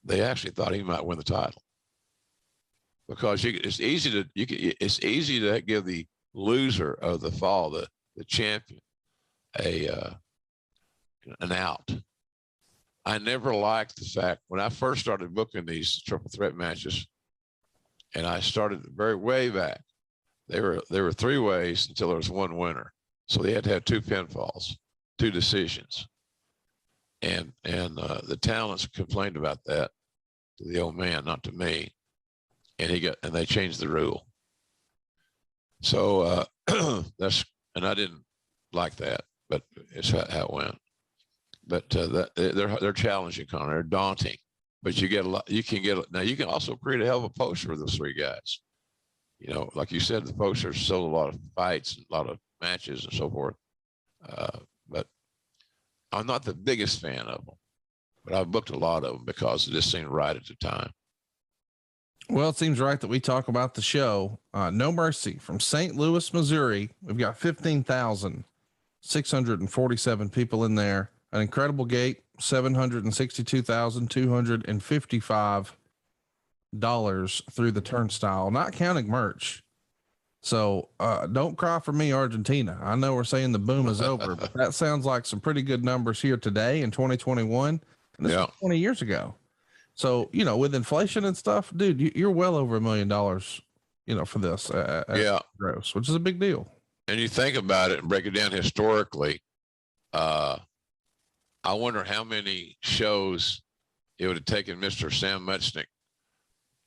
they actually thought he might win the title, because it's easy to give the loser of the fall, the champion, an out. I never liked the fact, when I first started booking these triple threat matches, and I started way back, there were three ways until there was one winner. So they had to have two pinfalls, two decisions. And the talents complained about that to the old man, not to me. And they changed the rule. So and I didn't like that, but it's how it went. But they're challenging, Connor. They're daunting. But you can also create a hell of a poster with those three guys. Like you said, the posters sold a lot of fights, a lot of matches, and so forth. But I'm not the biggest fan of them, but I've booked a lot of them because it just seemed right at the time. Well, it seems right that we talk about the show. No Mercy from St. Louis, Missouri. We've got 15,647 people in there. An incredible gate, $762,255 through the turnstile, not counting merch. So don't cry for me, Argentina. I know we're saying the boom is over, but that sounds like some pretty good numbers here today in 2021. And this was 20 years ago. So, with inflation and stuff, dude, you're well over $1 million, for this. Gross, which is a big deal. And you think about it and break it down historically. I wonder how many shows it would have taken Mr. Sam Muchnick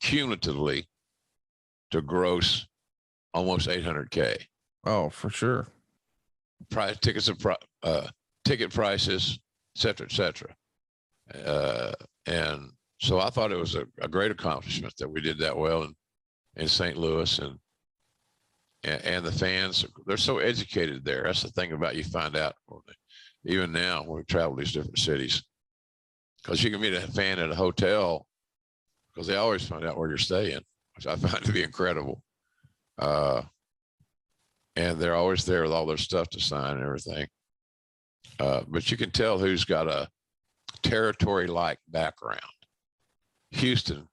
cumulatively to gross almost 800K. Oh, for sure. Ticket prices, et cetera, et cetera. And So I thought it was a great accomplishment that we did that well in St. Louis, and the fans, they're so educated there. That's the thing about, you find out even now when we travel these different cities, because you can meet a fan at a hotel because they always find out where you're staying, which I find to be incredible. And they're always there with all their stuff to sign and everything. But you can tell who's got a territory-like background. Houston,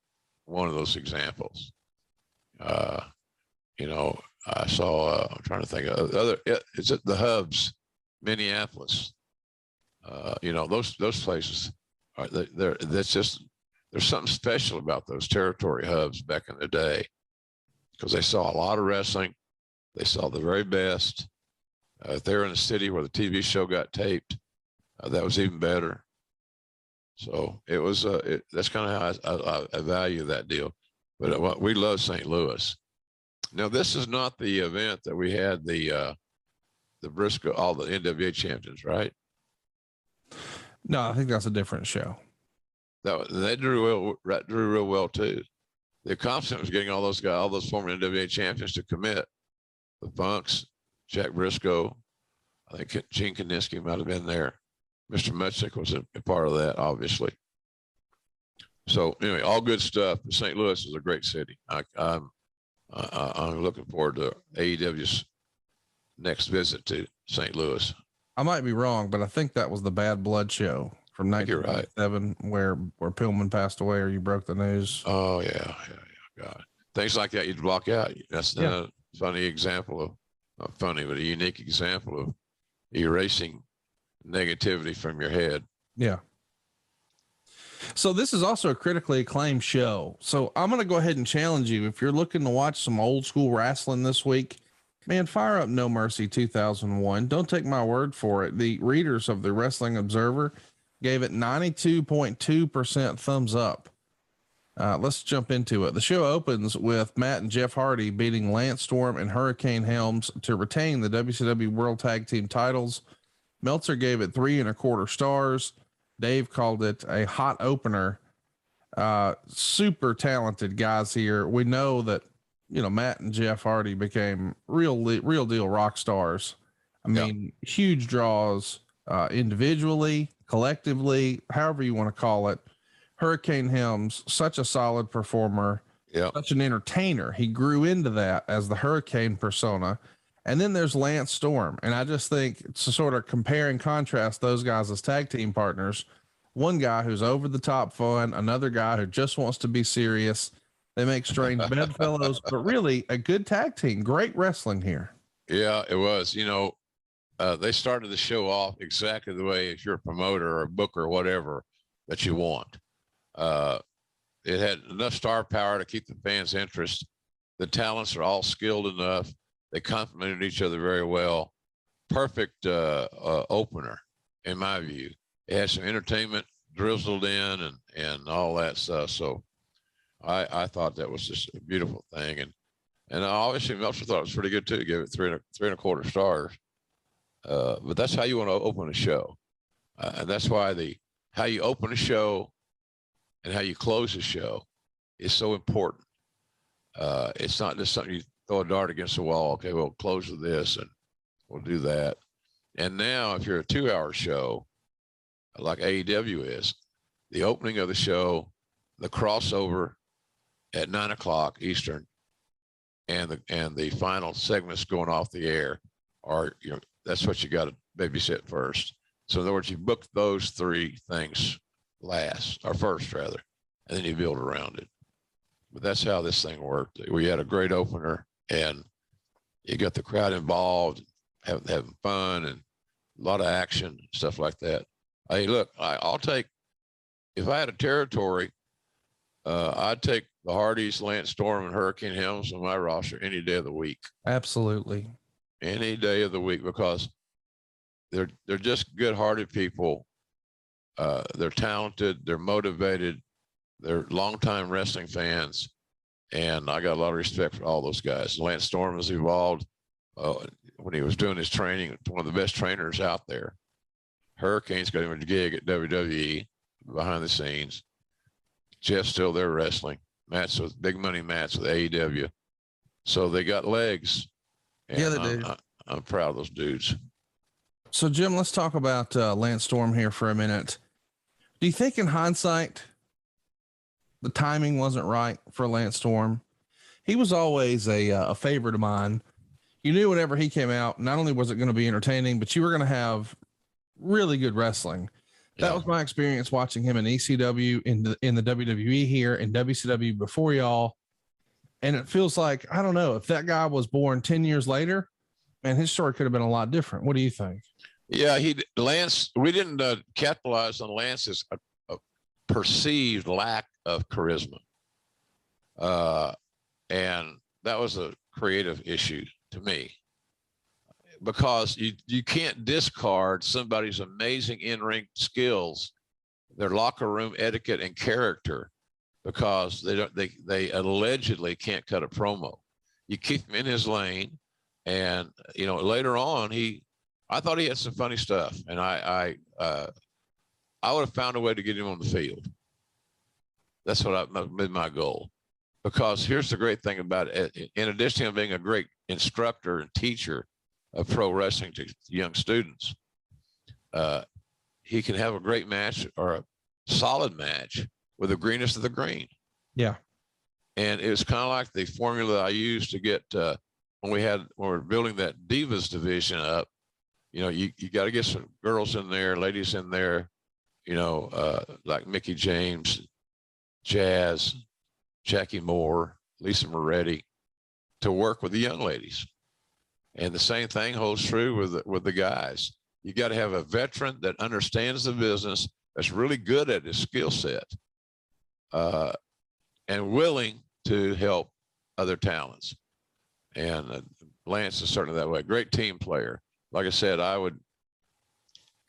one of those examples. You know, I saw, I'm trying to think of other, is it the Hubs, Minneapolis? You know, those places, that's just, there's something special about those territory hubs back in the day, because they saw a lot of wrestling. They saw the very best. If they were in the city where the TV show got taped, that was even better. So it was, that's kind of how I value that deal. But we love St. Louis. Now, this is not the event that we had the Briscoe, all the NWA champions, right? No, I think that's a different show. They drew real well too. The accomplishment was getting all those guys, all those former NWA champions to commit. The Funks, Jack Briscoe, I think Gene Kaninsky might have been there. Mr. Mutchik was a part of that, obviously. So anyway, all good stuff. St. Louis is a great city. I'm looking forward to AEW's next visit to St. Louis. I might be wrong, but I think that was the Bad Blood show from 1997, where Pillman passed away, or you broke the news. Oh yeah. God, things like that you'd block out. That's a funny example of, not funny, but a unique example of erasing negativity from your head. Yeah. So this is also a critically acclaimed show. So I'm going to go ahead and challenge you. If you're looking to watch some old school wrestling this week, man, fire up No Mercy 2001. Don't take my word for it. The readers of the Wrestling Observer gave it 92.2% thumbs up. Let's jump into it. The show opens with Matt and Jeff Hardy beating Lance Storm and Hurricane Helms to retain the WCW World Tag Team titles. Meltzer gave it 3.25 stars. Dave called it a hot opener. Super talented guys here. We know that, you know, Matt and Jeff Hardy became real deal rock stars. I mean, huge draws, individually, collectively, however you want to call it. Hurricane Helms, such a solid performer, such an entertainer. He grew into that as the Hurricane persona. And then there's Lance Storm. And I just think it's to sort of compare and contrast those guys as tag team partners. One guy who's over the top fun, another guy who just wants to be serious. They make strange bedfellows, but really a good tag team. Great wrestling here. Yeah, it was. You know, they started the show off exactly the way, if you're a promoter or a booker or whatever, that you want. It had enough star power to keep the fans' interest. The talents are all skilled enough. They complemented each other very well. Perfect opener, in my view. It had some entertainment drizzled in and all that stuff. So I thought that was just a beautiful thing. And obviously Meltzer thought it was pretty good too. Give it 3.25 stars. But that's how you want to open a show. And that's why how you open a show and how you close a show is so important. It's not just something you throw a dart against the wall. Okay, we'll close with this and we'll do that. And now if you're a 2-hour show, like AEW is, the opening of the show, the crossover at 9:00 Eastern, and the final segments going off the air are, you know, that's what you got to babysit first. So in other words, you book those 3 things first rather, and then you build around it. But that's how this thing worked. We had a great opener, and you got the crowd involved, having fun and a lot of action, stuff like that. Hey, look, I'll take, if I had a territory, I'd take the Hardys, Lance Storm, and Hurricane Helms on my roster any day of the week. Absolutely. Any day of the week, because they're just good-hearted people. They're talented. They're motivated. They're longtime wrestling fans. And I got a lot of respect for all those guys. Lance Storm has evolved when he was doing his training, one of the best trainers out there. Hurricane's got him a gig at WWE behind the scenes. Jeff's still there wrestling. Matt's with big money. Matt's with AEW. So they got legs. Yeah, they do. I'm proud of those dudes. So Jim, let's talk about Lance Storm here for a minute. Do you think in hindsight, the timing wasn't right for Lance Storm? He was always a favorite of mine. You knew whenever he came out, not only was it going to be entertaining, but you were going to have really good wrestling. That was my experience watching him in ECW, in the WWE here, in WCW before y'all. And it feels like, I don't know, if that guy was born 10 years later, man, his story could have been a lot different. What do you think? Yeah, Lance, we didn't capitalize on Lance's perceived lack of charisma. And that was a creative issue to me, because you can't discard somebody's amazing in-ring skills, their locker room etiquette and character, because they allegedly can't cut a promo. You keep him in his lane, and later on I thought he had some funny stuff, and I would have found a way to get him on the field. That's what been my goal. Because here's the great thing about it. In addition to him being a great instructor and teacher of pro wrestling to young students, he can have a great match or a solid match with the greenest of the green. Yeah. And it was kind of like the formula I used to get when we were building that Divas division up. You got to get some girls in there, ladies in there, like Mickey James, Jazz, Jackie Moore, Lisa Moretti, to work with the young ladies. And the same thing holds true with the guys. You got to have a veteran that understands the business, that's really good at his skill set, and willing to help other talents. And Lance is certainly that way. Great team player. Like I said,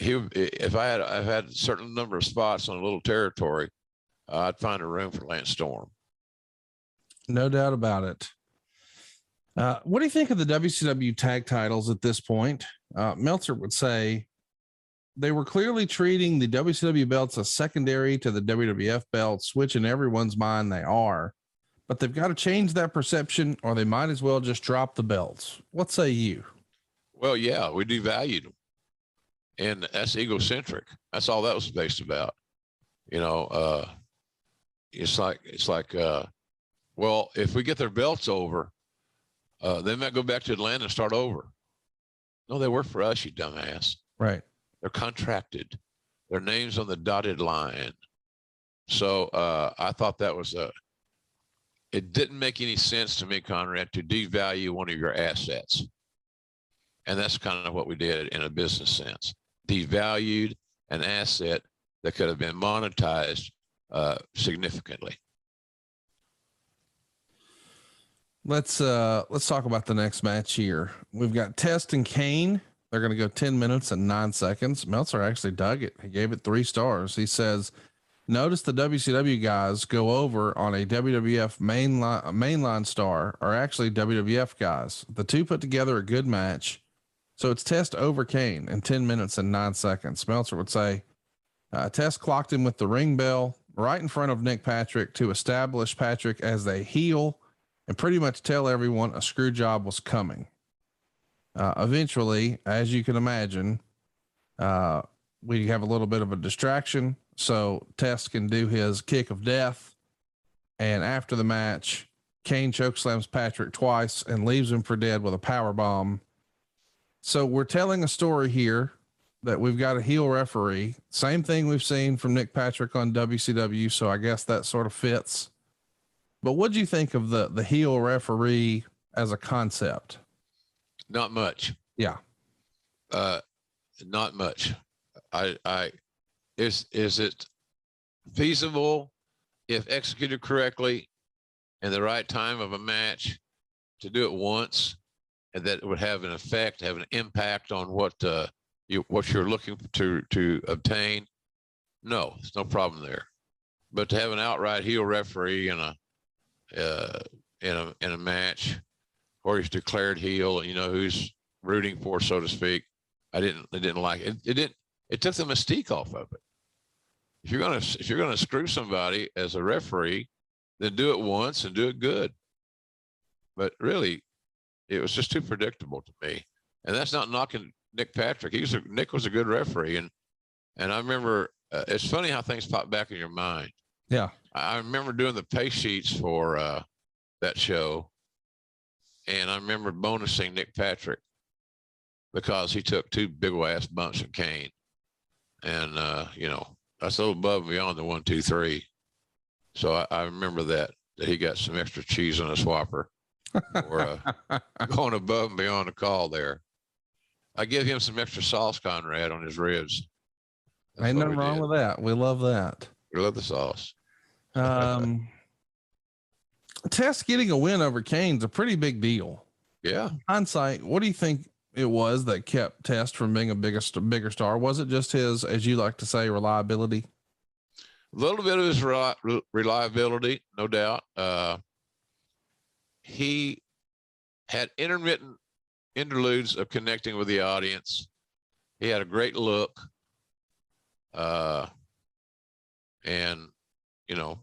if I've had a certain number of spots on a little territory, I'd find a room for Lance Storm. No doubt about it. What do you think of the WCW tag titles at this point? Meltzer would say they were clearly treating the WCW belts as secondary to the WWF belts, which in everyone's mind they are, but they've got to change that perception, or they might as well just drop the belts. What say you? Well, yeah, we devalued them, and that's egocentric. That's all that was based about. It's like, well, if we get their belts over, they might go back to Atlanta and start over. No, they work for us, you dumbass. Right. They're contracted. Their name's on the dotted line. So I thought that was it didn't make any sense to me, Conrad, to devalue one of your assets. And that's kind of what we did in a business sense. Devalued an asset that could have been monetized significantly. Let's talk about the next match here. We've got Test and Kane. They're going to go 10 minutes and 9 seconds. Meltzer actually dug it. He gave it 3 stars. He says, notice the WCW guys go over on a WWF mainline star are actually WWF guys. The two put together a good match. So it's Test over Kane in 10 minutes and 9 seconds. Meltzer would say, Test clocked him with the ring bell right in front of Nick Patrick to establish Patrick as a heel and pretty much tell everyone a screw job was coming. Eventually, as you can imagine, we have a little bit of a distraction, so Test can do his kick of death. And after the match, Kane chokeslams Patrick twice and leaves him for dead with a power bomb. So we're telling a story here that we've got a heel referee. Same thing we've seen from Nick Patrick on WCW. So I guess that sort of fits. But what do you think of the heel referee as a concept? Not much. Yeah. Not much. Is it feasible, if executed correctly in the right time of a match, to do it once, and that it would have an effect, have an impact on what you're looking to obtain? No, there's no problem there. But to have an outright heel referee in a match, or he's declared heel, who's rooting for, so to speak, I didn't like it. It took the mystique off of it. if you're gonna screw somebody as a referee, then do it once and do it good. But really, it was just too predictable to me. And that's not knocking Nick Patrick. Nick was a good referee, and I remember it's funny how things pop back in your mind. Yeah, I remember doing the pay sheets for that show, and I remember bonusing Nick Patrick because he took 2 big old ass bumps from Kane, and you know, that's a little above and beyond the 1, 2, 3. So I remember that he got some extra cheese on his Whopper for going above and beyond the call there. I give him some extra sauce, Conrad, on his ribs. Ain't nothing wrong with that. We love that. We love the sauce. Test getting a win over Kane's a pretty big deal. Yeah. In hindsight, what do you think it was that kept Test from being a bigger star? Was it just his, as you like to say, reliability? A little bit of his reliability, no doubt. He had intermittent interludes of connecting with the audience. He had a great look. And, you know,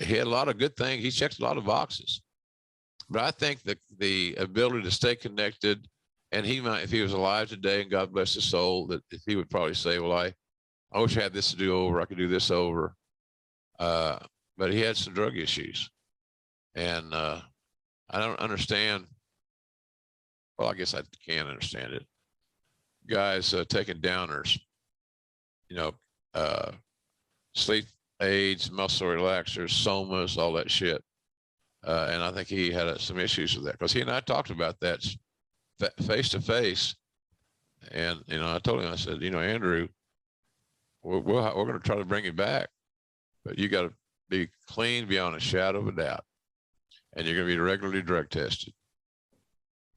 he had a lot of good things. He checked a lot of boxes. But I think that the ability to stay connected, and he might, if he was alive today, and God bless his soul, that he would probably say, well, I wish I had this to do over. I could do this over. But he had some drug issues. And I don't understand. Well, I guess I can understand it. Guys taking downers, you know, sleep aids, muscle relaxers, somas, all that shit. And I think he had some issues with that because he and I talked about that face to face. And, you know, I told him, I said, you know, Andrew, we're going to try to bring you back, but you got to be clean beyond a shadow of a doubt. And you're going to be regularly drug tested.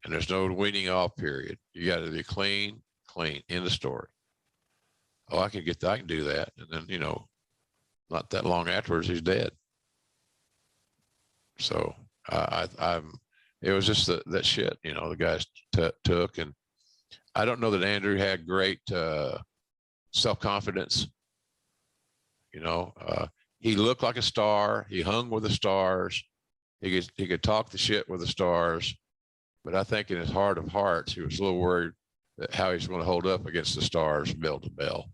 And there's no weaning off period. You got to be clean, end of story. Oh, I can do that. And then, you know, not that long afterwards, he's dead. So it was just that shit, you know, the guys took. And I don't know that Andrew had great self-confidence. You know, he looked like a star. He hung with the stars. He could talk the shit with the stars. But I think in his heart of hearts, he was a little worried that how he's going to hold up against the stars bell to bell.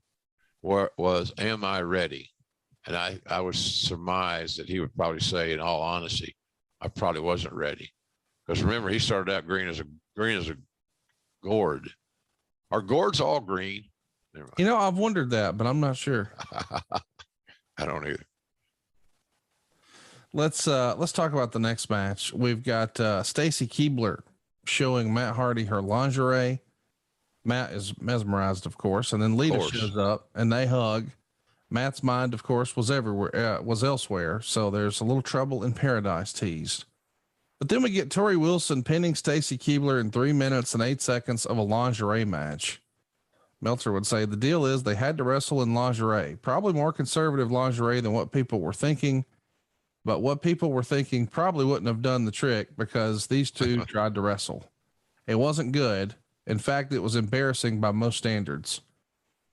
Am I ready? And I would surmise that he would probably say, in all honesty, I probably wasn't ready. Because remember, he started out green as a gourd. Are gourds all green? You know, I've wondered that, but I'm not sure. I don't either. Let's talk about the next match. We've got Stacy Keibler showing Matt Hardy her lingerie. Matt is mesmerized, of course, and then Lita shows up and they hug. Matt's mind, of course, was elsewhere. So there's a little trouble in paradise teased. But then we get Tori Wilson pinning Stacy Keibler in 3 minutes and 8 seconds of a lingerie match. Meltzer would say the deal is they had to wrestle in lingerie, probably more conservative lingerie than what people were thinking. But what people were thinking probably wouldn't have done the trick because these two tried to wrestle. It wasn't good. In fact, it was embarrassing by most standards.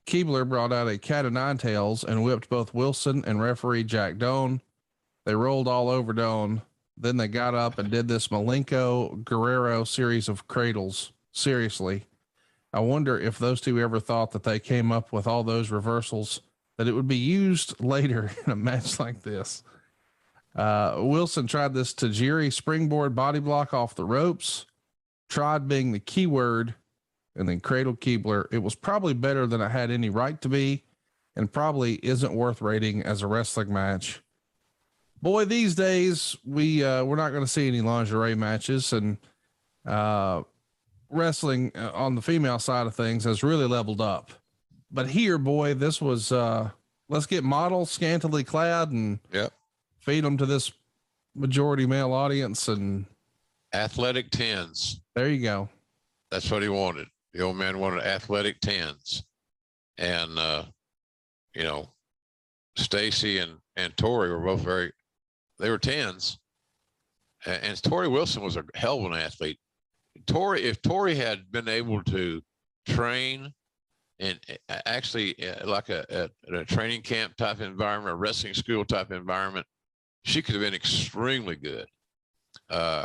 Keibler brought out a cat of nine tails and whipped both Wilson and referee Jack Doan. They rolled all over Doan. Then they got up and did this Malenko Guerrero series of cradles. Seriously. I wonder if those two ever thought that they came up with all those reversals, that it would be used later in a match like this. Wilson tried this Tajiri springboard body block off the ropes, tried being the key word, and then cradled Keibler. It was probably better than it had any right to be, and probably isn't worth rating as a wrestling match. Boy, these days we're not going to see any lingerie matches, and wrestling on the female side of things has really leveled up. But here, boy, this was let's get models scantily clad and feed them to this majority male audience and athletic tens. There you go. That's what he wanted. The old man wanted athletic tens. And, you know, Stacy and Tori were both they were tens. And Tori Wilson was a hell of an athlete. If Tori had been able to train and actually like a training camp type environment, a wrestling school type environment, she could have been extremely good.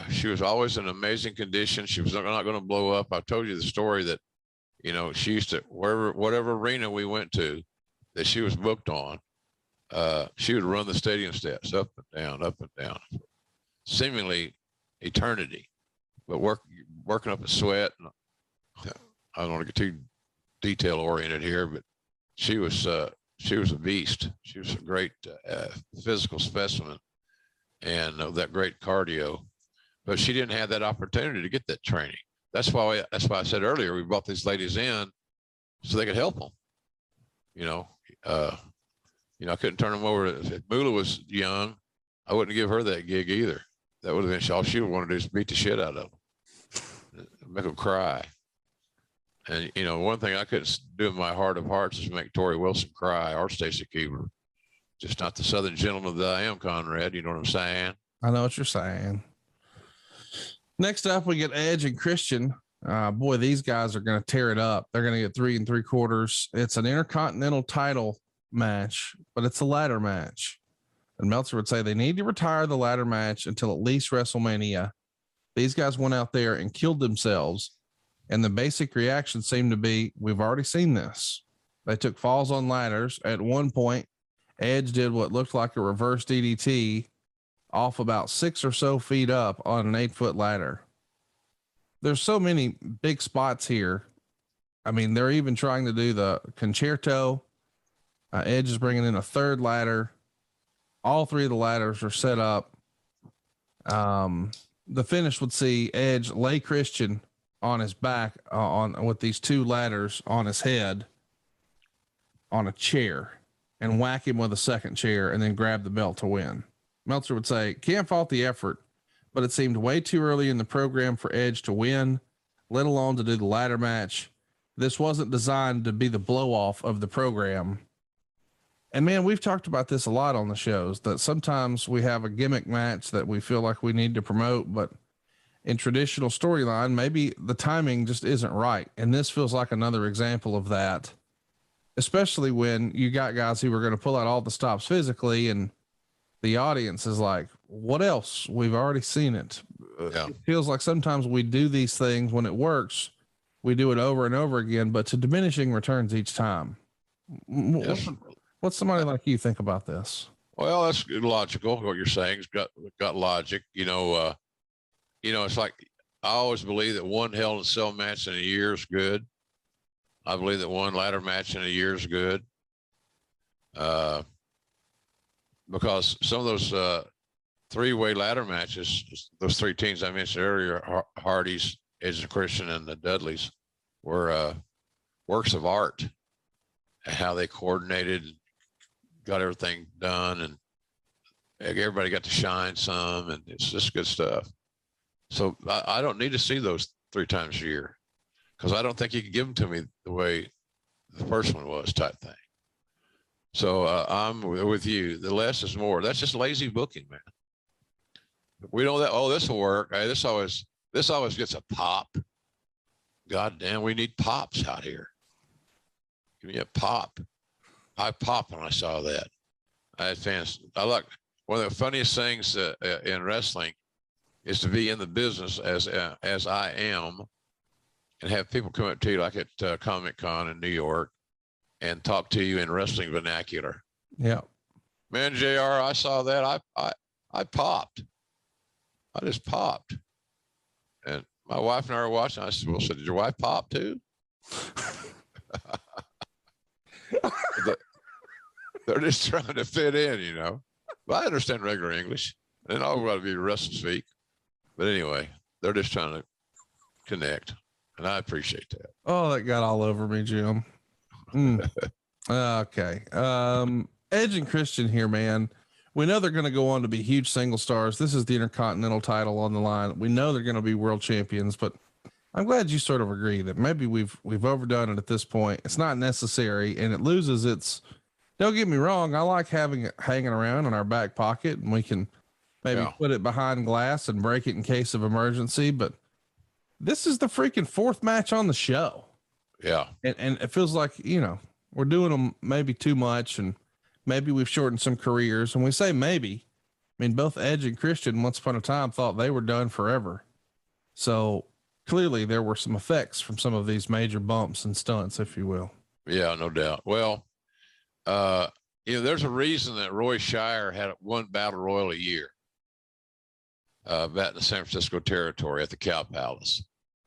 She was always in amazing condition. She was not going to blow up. I told you the story that, you know, she used to, whatever arena we went to that she was booked on, she would run the stadium steps up and down, seemingly eternity, but working up a sweat. I don't want to get too detail oriented here, but she was a beast. She was a great physical specimen and that great cardio, but she didn't have that opportunity to get that training. That's why I said earlier, we brought these ladies in so they could help them. You know, I couldn't turn them over. If Moolah was young, I wouldn't give her that gig either. That would have been all she would want to do is beat the shit out of them, make them cry. And, you know, one thing I couldn't do in my heart of hearts is make Tori Wilson cry or Stacy Keibler. Just not the Southern gentleman that I am, Conrad. You know what I'm saying? I know what you're saying. Next up, we get Edge and Christian. Boy, these guys are going to tear it up. They're going to get 3 3/4. It's an Intercontinental title match, but it's a ladder match. And Meltzer would say they need to retire the ladder match until at least WrestleMania. These guys went out there and killed themselves. And the basic reaction seemed to be, we've already seen this. They took falls on ladders. At one point, Edge did what looked like a reverse DDT off about 6 or so feet up on an 8-foot ladder. There's so many big spots here. I mean, they're even trying to do the concerto. Edge is bringing in a third ladder. All 3 of the ladders are set up. The finish would see Edge lay Christian on his back with these 2 ladders on his head on a chair and whack him with a second chair and then grab the belt to win. Meltzer would say, can't fault the effort, but it seemed way too early in the program for Edge to win, let alone to do the ladder match. This wasn't designed to be the blow off of the program. And man, we've talked about this a lot on the shows, that sometimes we have a gimmick match that we feel like we need to promote, but in traditional storyline, maybe the timing just isn't right. And this feels like another example of that, especially when you got guys who were going to pull out all the stops physically and the audience is like, what else? We've already seen it. Yeah. It feels like sometimes we do these things when it works, we do it over and over again, but to diminishing returns each time. Yes. What's somebody like you think about this? Well, that's logical. What you're saying has got logic. You know, it's like, I always believe that one Hell in a Cell match in a year is good. I believe that one ladder match in a year is good. Because some of those 3-way ladder matches, those 3 teams I mentioned earlier, Hardy's, Edge and Christian, and the Dudleys, were works of art, and how they coordinated, got everything done, and everybody got to shine some, and it's just good stuff. So I don't need to see those 3 times a year, because I don't think you can give them to me the way the first one was, type thing. So I'm with you. The less is more. That's just lazy booking, man. We know that, oh, this will work. Hey, this always gets a pop. God damn, we need pops out here. Give me a pop. I popped when I saw that. I had fans. I like, one of the funniest things in wrestling is to be in the business as I am, and have people come up to you like at Comic Con in New York and talk to you in wrestling vernacular. Yeah, man, JR, I saw that. I popped. I just popped. And my wife and I were watching. I said, well, so did your wife pop too? They're just trying to fit in, you know. But I understand regular English. And all got to be wrestling speak. But anyway, they're just trying to connect. And I appreciate that. Oh, that got all over me, Jim. Okay. Edge and Christian here, man. We know they're going to go on to be huge single stars. This is the Intercontinental title on the line. We know they're going to be world champions, but I'm glad you sort of agree that maybe we've overdone it at this point. It's not necessary, and it loses its. Don't get me wrong. I like having it hanging around in our back pocket, and we can maybe put it behind glass and break it in case of emergency. But this is the freaking 4th match on the show. Yeah. And it feels like, we're doing them maybe too much, and maybe we've shortened some careers. And we say maybe, I mean, both Edge and Christian once upon a time thought they were done forever. So clearly there were some effects from some of these major bumps and stunts, if you will. Yeah, no doubt. Well, there's a reason that Roy Shire had one battle royal a year, back in the San Francisco territory at the Cow Palace.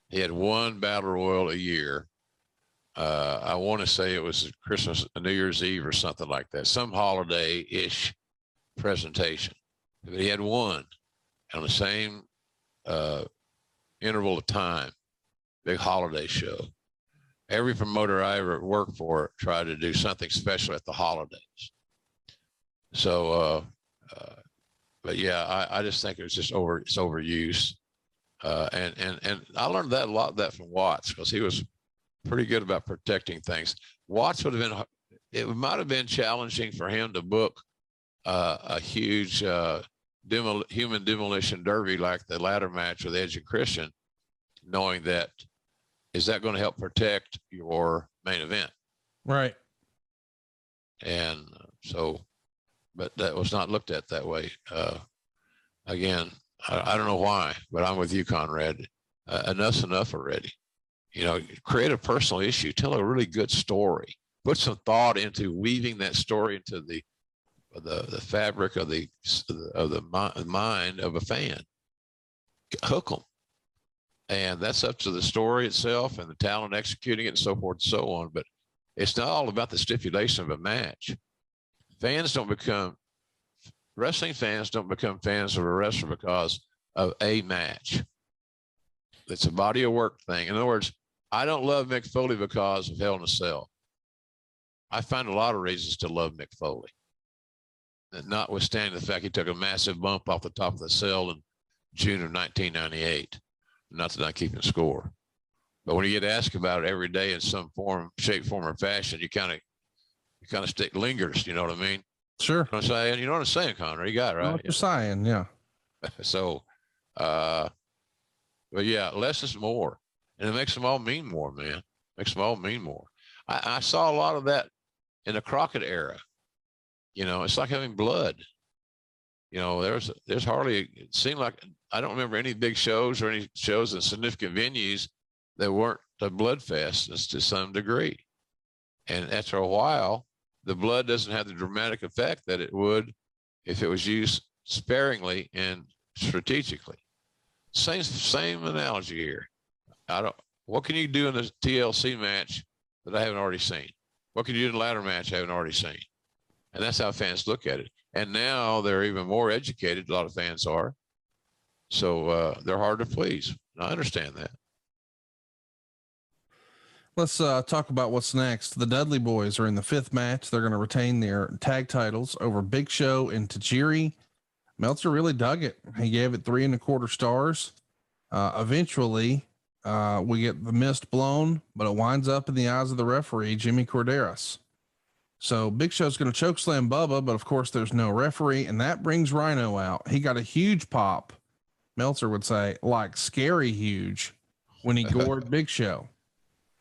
He had one battle royal a year. I want to say it was Christmas, New Year's Eve or something like that, some holiday-ish presentation. But he had one on the same interval of time, big holiday show. Every promoter I ever worked for tried to do something special at the holidays. So, but yeah, I just think it's overused. And I learned that a lot of that from Watts, because he was pretty good about protecting things. Watts it might have been challenging for him to book a huge human demolition derby like the ladder match with Edge and Christian, knowing that, is that going to help protect your main event? Right. And so, but that was not looked at that way. Again, I don't know why, but I'm with you, Conrad. Enough's enough already. Create a personal issue, tell a really good story, put some thought into weaving that story into the fabric of the mind of a fan. Hook them. And that's up to the story itself and the talent executing it and so forth and so on. But it's not all about the stipulation of a match. Wrestling fans don't become fans of a wrestler because of a match. It's a body of work thing. In other words, I don't love Mick Foley because of Hell in a Cell. I find a lot of reasons to love Mick Foley. And notwithstanding the fact he took a massive bump off the top of the cell in June of 1998. Not that I'm keeping score, but when you get asked about it every day in some form, shape, form, or fashion, you kind of lingers. You know what I mean? Sure. You know what I'm saying, Conrad? You got it, right? What you're saying, yeah. So, but yeah, less is more, and it makes them all mean more, man. Makes them all mean more. I saw a lot of that in the Crockett era. It's like having blood. There's hardly, it seemed like, I don't remember any big shows or any shows in significant venues that weren't a blood fest to some degree. And after a while, the blood doesn't have the dramatic effect that it would if it was used sparingly and strategically. Same analogy here. What can you do in a TLC match that I haven't already seen? What can you do in a ladder match I haven't already seen? And that's how fans look at it. And now they're even more educated. A lot of fans are. So they're hard to please. I understand that. Let's talk about what's next. The Dudley boys are in the 5th match. They're going to retain their tag titles over Big Show and Tajiri. Meltzer really dug it. He gave it 3 1/4 stars. Eventually, we get the mist blown, but it winds up in the eyes of the referee, Jimmy Corderas. So Big Show's going to chokeslam Bubba, but of course there's no referee, and that brings Rhino out. He got a huge pop, Meltzer would say, like scary huge, when he gored Big Show.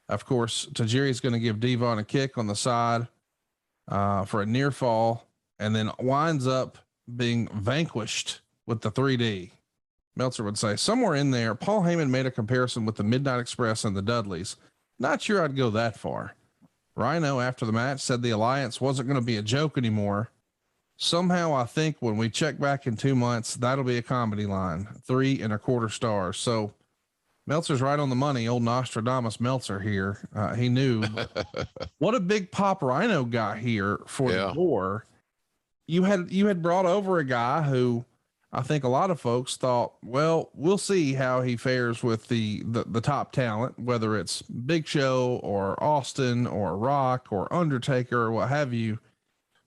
Of course, Tajiri's going to give Devon a kick on the side for a near fall, and then winds up being vanquished with the 3D. Meltzer would say somewhere in there, Paul Heyman made a comparison with the Midnight Express and the Dudleys. Not sure I'd go that far. Rhino, after the match, said the alliance wasn't going to be a joke anymore. Somehow I think when we check back in 2 months, that'll be a comedy line. 3 1/4 stars. So Meltzer's right on the money. Old Nostradamus Meltzer here. He knew what a big pop Rhino got here for the war. You had brought over a guy who I think a lot of folks thought, well, we'll see how he fares with the top talent, whether it's Big Show or Austin or Rock or Undertaker or what have you.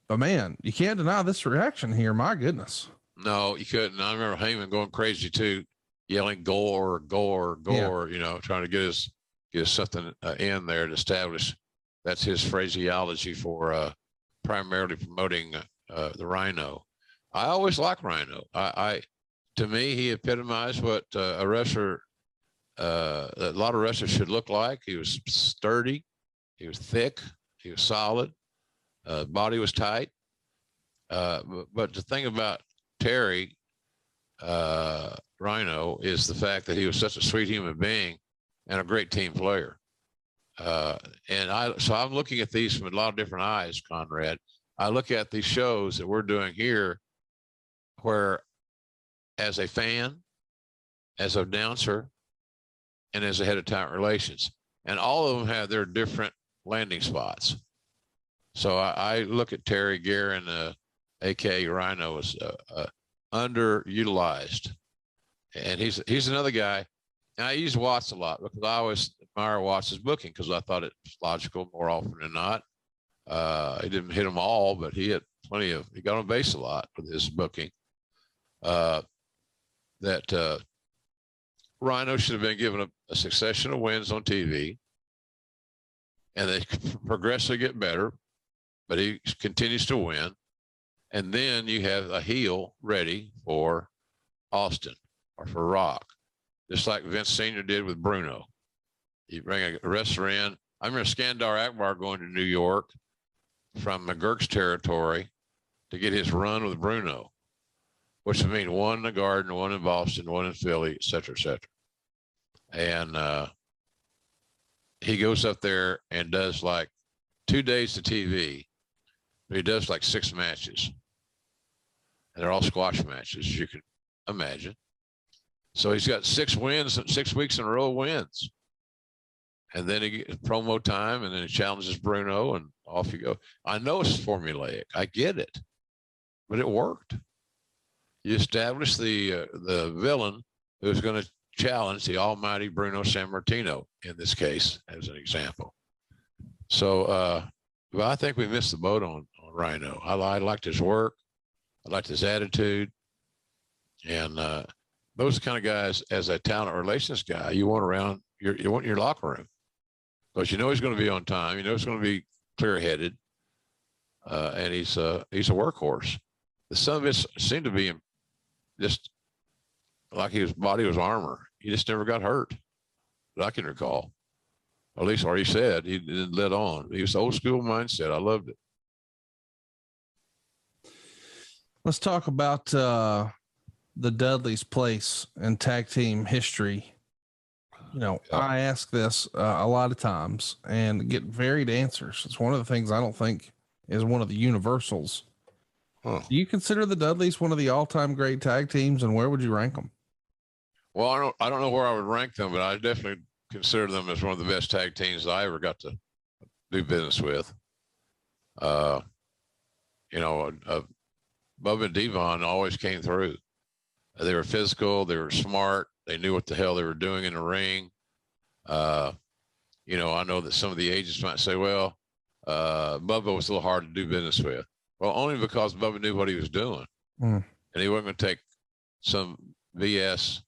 But man, you can't deny this reaction here. My goodness. No, you couldn't. I remember Heyman going crazy too, yelling gore, gore, gore, trying to get us something in there to establish. That's his phraseology for primarily promoting the Rhino. I always liked Rhino. To me, he epitomized what a wrestler a lot of wrestlers should look like. He was sturdy, he was thick, he was solid, body was tight. But the thing about Terry Rhino is the fact that he was such a sweet human being and a great team player. So I'm looking at these from a lot of different eyes, Conrad. I look at these shows that we're doing here where, as a fan, as an announcer, and as a head of talent relations, and all of them have their different landing spots. So I look at Terry Guerin, a.k.a. Rhino, as underutilized. And he's another guy. And I use Watts a lot because I always admire Watts' booking because I thought it was logical more often than not. He didn't hit them all, but he had he got on base a lot with his booking. Rhino should have been given a succession of wins on TV, and they progressively get better, but he continues to win. And then you have a heel ready for Austin or for Rock, just like Vince Sr. did with Bruno. You bring a wrestler in. I remember Skandar Akbar going to New York from McGurk's territory to get his run with Bruno, which would mean one in the Garden, one in Boston, one in Philly, et cetera, et cetera. And he goes up there and does like 2 days of TV, but he does like 6 matches. And they're all squash matches, as you can imagine. So he's got 6 wins, 6 weeks in a row of wins. And then he gets promo time, and then he challenges Bruno, and off you go. I know it's formulaic. I get it. But it worked. You establish the villain who's going to challenge the almighty Bruno Sammartino, in this case, as an example. So but I think we missed the boat on Rhino. I liked his work. I liked his attitude. And those are the kind of guys, as a talent relations guy, you want around you want in your locker room. Because you know he's going to be on time. You know he's going to be clear-headed. And he's a workhorse. Some of it seemed to be just like his body was armor. He just never got hurt, that I can recall. At least, or he said he didn't let on. He was old school mindset. I loved it. Let's talk about the Dudleys' place in tag team history. You know, Yeah. I ask this a lot of times and get varied answers. It's one of the things I don't think is one of the universals. Huh. Do you consider the Dudleys one of the all-time great tag teams, and where would you rank them? Well, I don't know where I would rank them, but I definitely consider them as one of the best tag teams I ever got to do business with. Bubba and Devon always came through. They were physical. They were smart. They knew what the hell they were doing in the ring. I know that some of the agents might say, well, Bubba was a little hard to do business with. Well, only because Bubba knew what he was doing. And he wasn't going to take some BS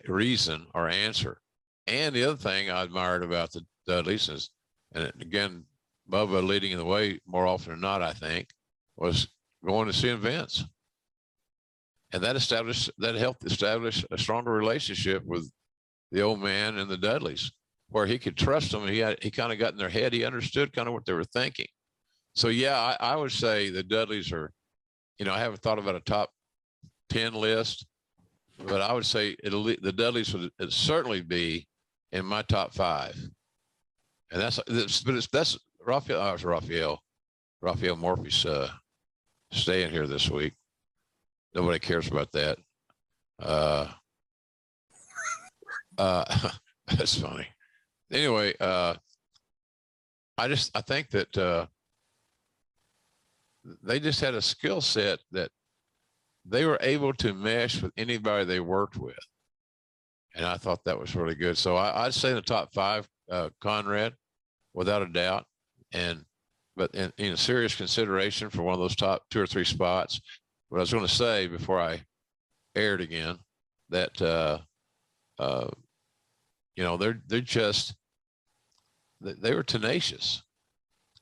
reason or answer. And the other thing I admired about the Dudleys is, and again, Bubba leading the way more often than not, I think, was going to see Vince. And that helped establish a stronger relationship with the old man and the Dudleys, where he could trust them. He kind of got in their head. He understood kind of what they were thinking. So, yeah, I would say the Dudleys are, I haven't thought about a top 10 list, but I would say the Dudleys would certainly be in my top 5. And that's Raphael Morphy's staying here this week. Nobody cares about that. That's funny. Anyway, I think that they just had a skill set that they were able to mesh with anybody they worked with. And I thought that was really good. So I'd say the top 5, Conrad, without a doubt. But in serious consideration for one of those top 2 or 3 spots, what I was going to say before I aired again, that, they're just, they were tenacious.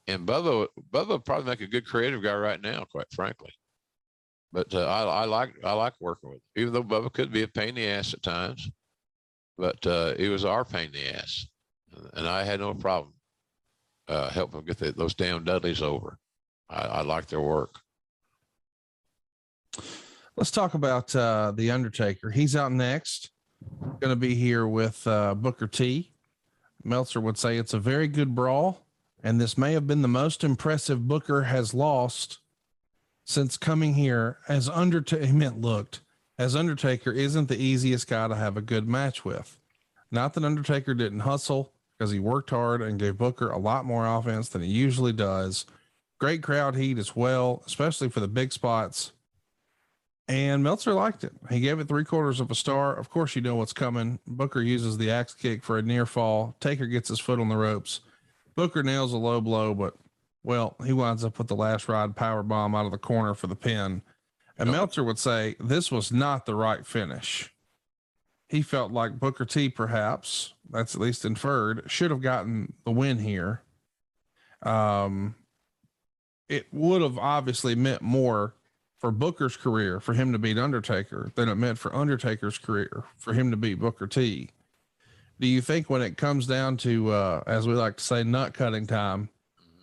And Bubba would probably make a good creative guy right now, quite frankly. But I like working with him, even though Bubba could be a pain in the ass at times. but it was our pain in the ass, and I had no problem helping them get those damn Dudleys over. I like their work. Let's talk about the Undertaker. He's out next. Going to be here with Booker T. Meltzer would say it's a very good brawl, and this may have been the most impressive Booker has lost since coming here. As Undertaker isn't the easiest guy to have a good match with. Not that Undertaker didn't hustle, because he worked hard and gave Booker a lot more offense than he usually does. Great crowd heat as well, especially for the big spots. And Meltzer liked it. He gave it 3/4 of a star. Of course, you know what's coming. Booker uses the axe kick for a near fall. Taker gets his foot on the ropes. Booker nails a low blow, but well, he winds up with the last ride power bomb out of the corner for the pin. And Meltzer would say this was not the right finish. He felt like Booker T, perhaps, that's at least inferred, should have gotten the win here. It would have obviously meant more for Booker's career for him to beat Undertaker than it meant for Undertaker's career for him to beat Booker T. Do you think when it comes down to, as we like to say, nut cutting time,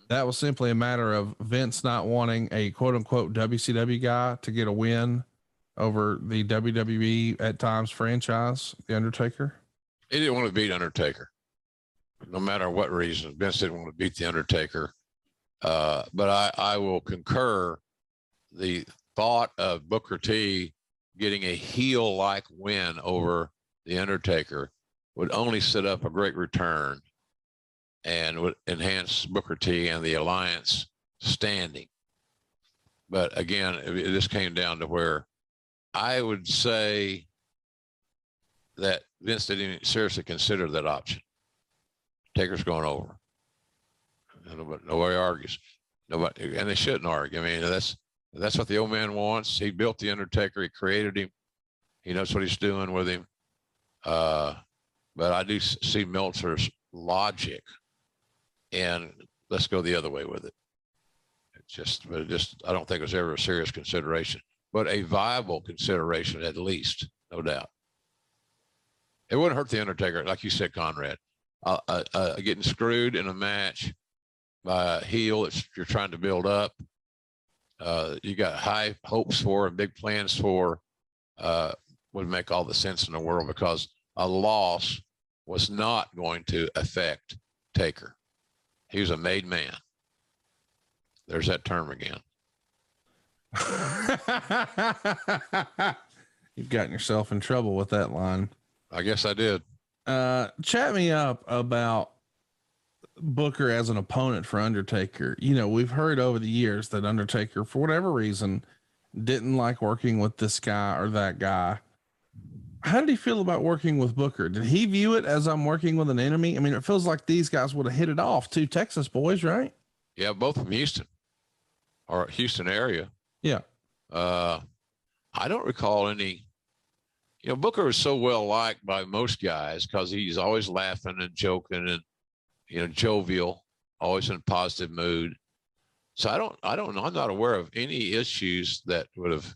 that was simply a matter of Vince not wanting a quote unquote WCW guy to get a win over the WWE at times franchise, the Undertaker? He didn't want to beat Undertaker, no matter what reason. Vince didn't want to beat the Undertaker. But I will concur. The thought of Booker T getting a heel-like win over the Undertaker would only set up a great return and would enhance Booker T and the alliance standing. But again, it just came down to where I would say that Vince didn't even seriously consider that option. Taker's going over. Nobody argues. Nobody, and they shouldn't argue. I mean, that's what the old man wants. He built the Undertaker. He created him. He knows what he's doing with him. But I do see Meltzer's logic, and let's go the other way with it. I don't think it was ever a serious consideration, but a viable consideration at least, no doubt. It wouldn't hurt the Undertaker, like you said, Conrad. Getting screwed in a match by a heel that you're trying to build up, you got high hopes for and big plans for, would make all the sense in the world, because a loss was not going to affect Taker. He was a made man. There's that term again. You've gotten yourself in trouble with that line. I guess I did. Chat me up about Booker as an opponent for Undertaker. You know, we've heard over the years that Undertaker, for whatever reason, didn't like working with this guy or that guy. How did he feel about working with Booker? Did he view it as I'm working with an enemy? I mean, it feels like these guys would have hit it off, two Texas boys, right? Yeah, both from Houston or Houston area. Yeah. I don't recall any. You know, Booker was so well liked by most guys because he's always laughing and joking and, you know, jovial, always in a positive mood. So I don't know. I'm not aware of any issues that would have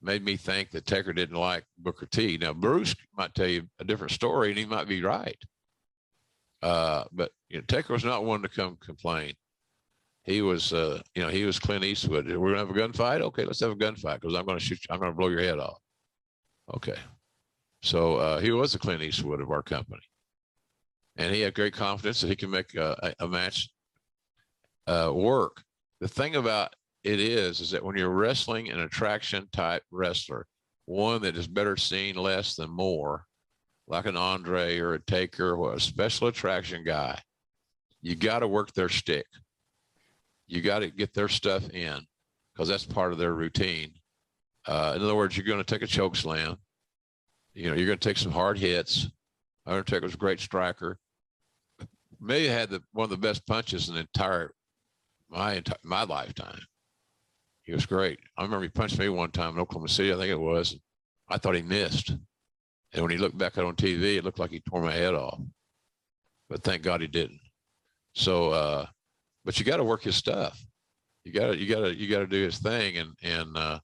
made me think that Taker didn't like Booker T. Now, Bruce might tell you a different story, and he might be right. But you know, Taker was not one to come complain. He was, you know, he was Clint Eastwood. We're gonna have a gunfight. Okay, let's have a gunfight because I'm going to shoot you. I'm going to blow your head off. Okay. So he was the Clint Eastwood of our company, and he had great confidence that he can make a match work. The thing about it is that when you're wrestling an attraction type wrestler, one that is better seen less than more, like an Andre or a Taker or a special attraction guy, you got to work their stick. You got to get their stuff in because that's part of their routine. In other words, you're going to take a choke slam. You know, you're going to take some hard hits. Undertaker was a great striker. May have had one of the best punches in my lifetime. He was great. I remember he punched me one time in Oklahoma City, I think it was. I thought he missed. And when he looked back on TV, it looked like he tore my head off. But thank God he didn't. So, but you got to work his stuff. You got to do his thing. And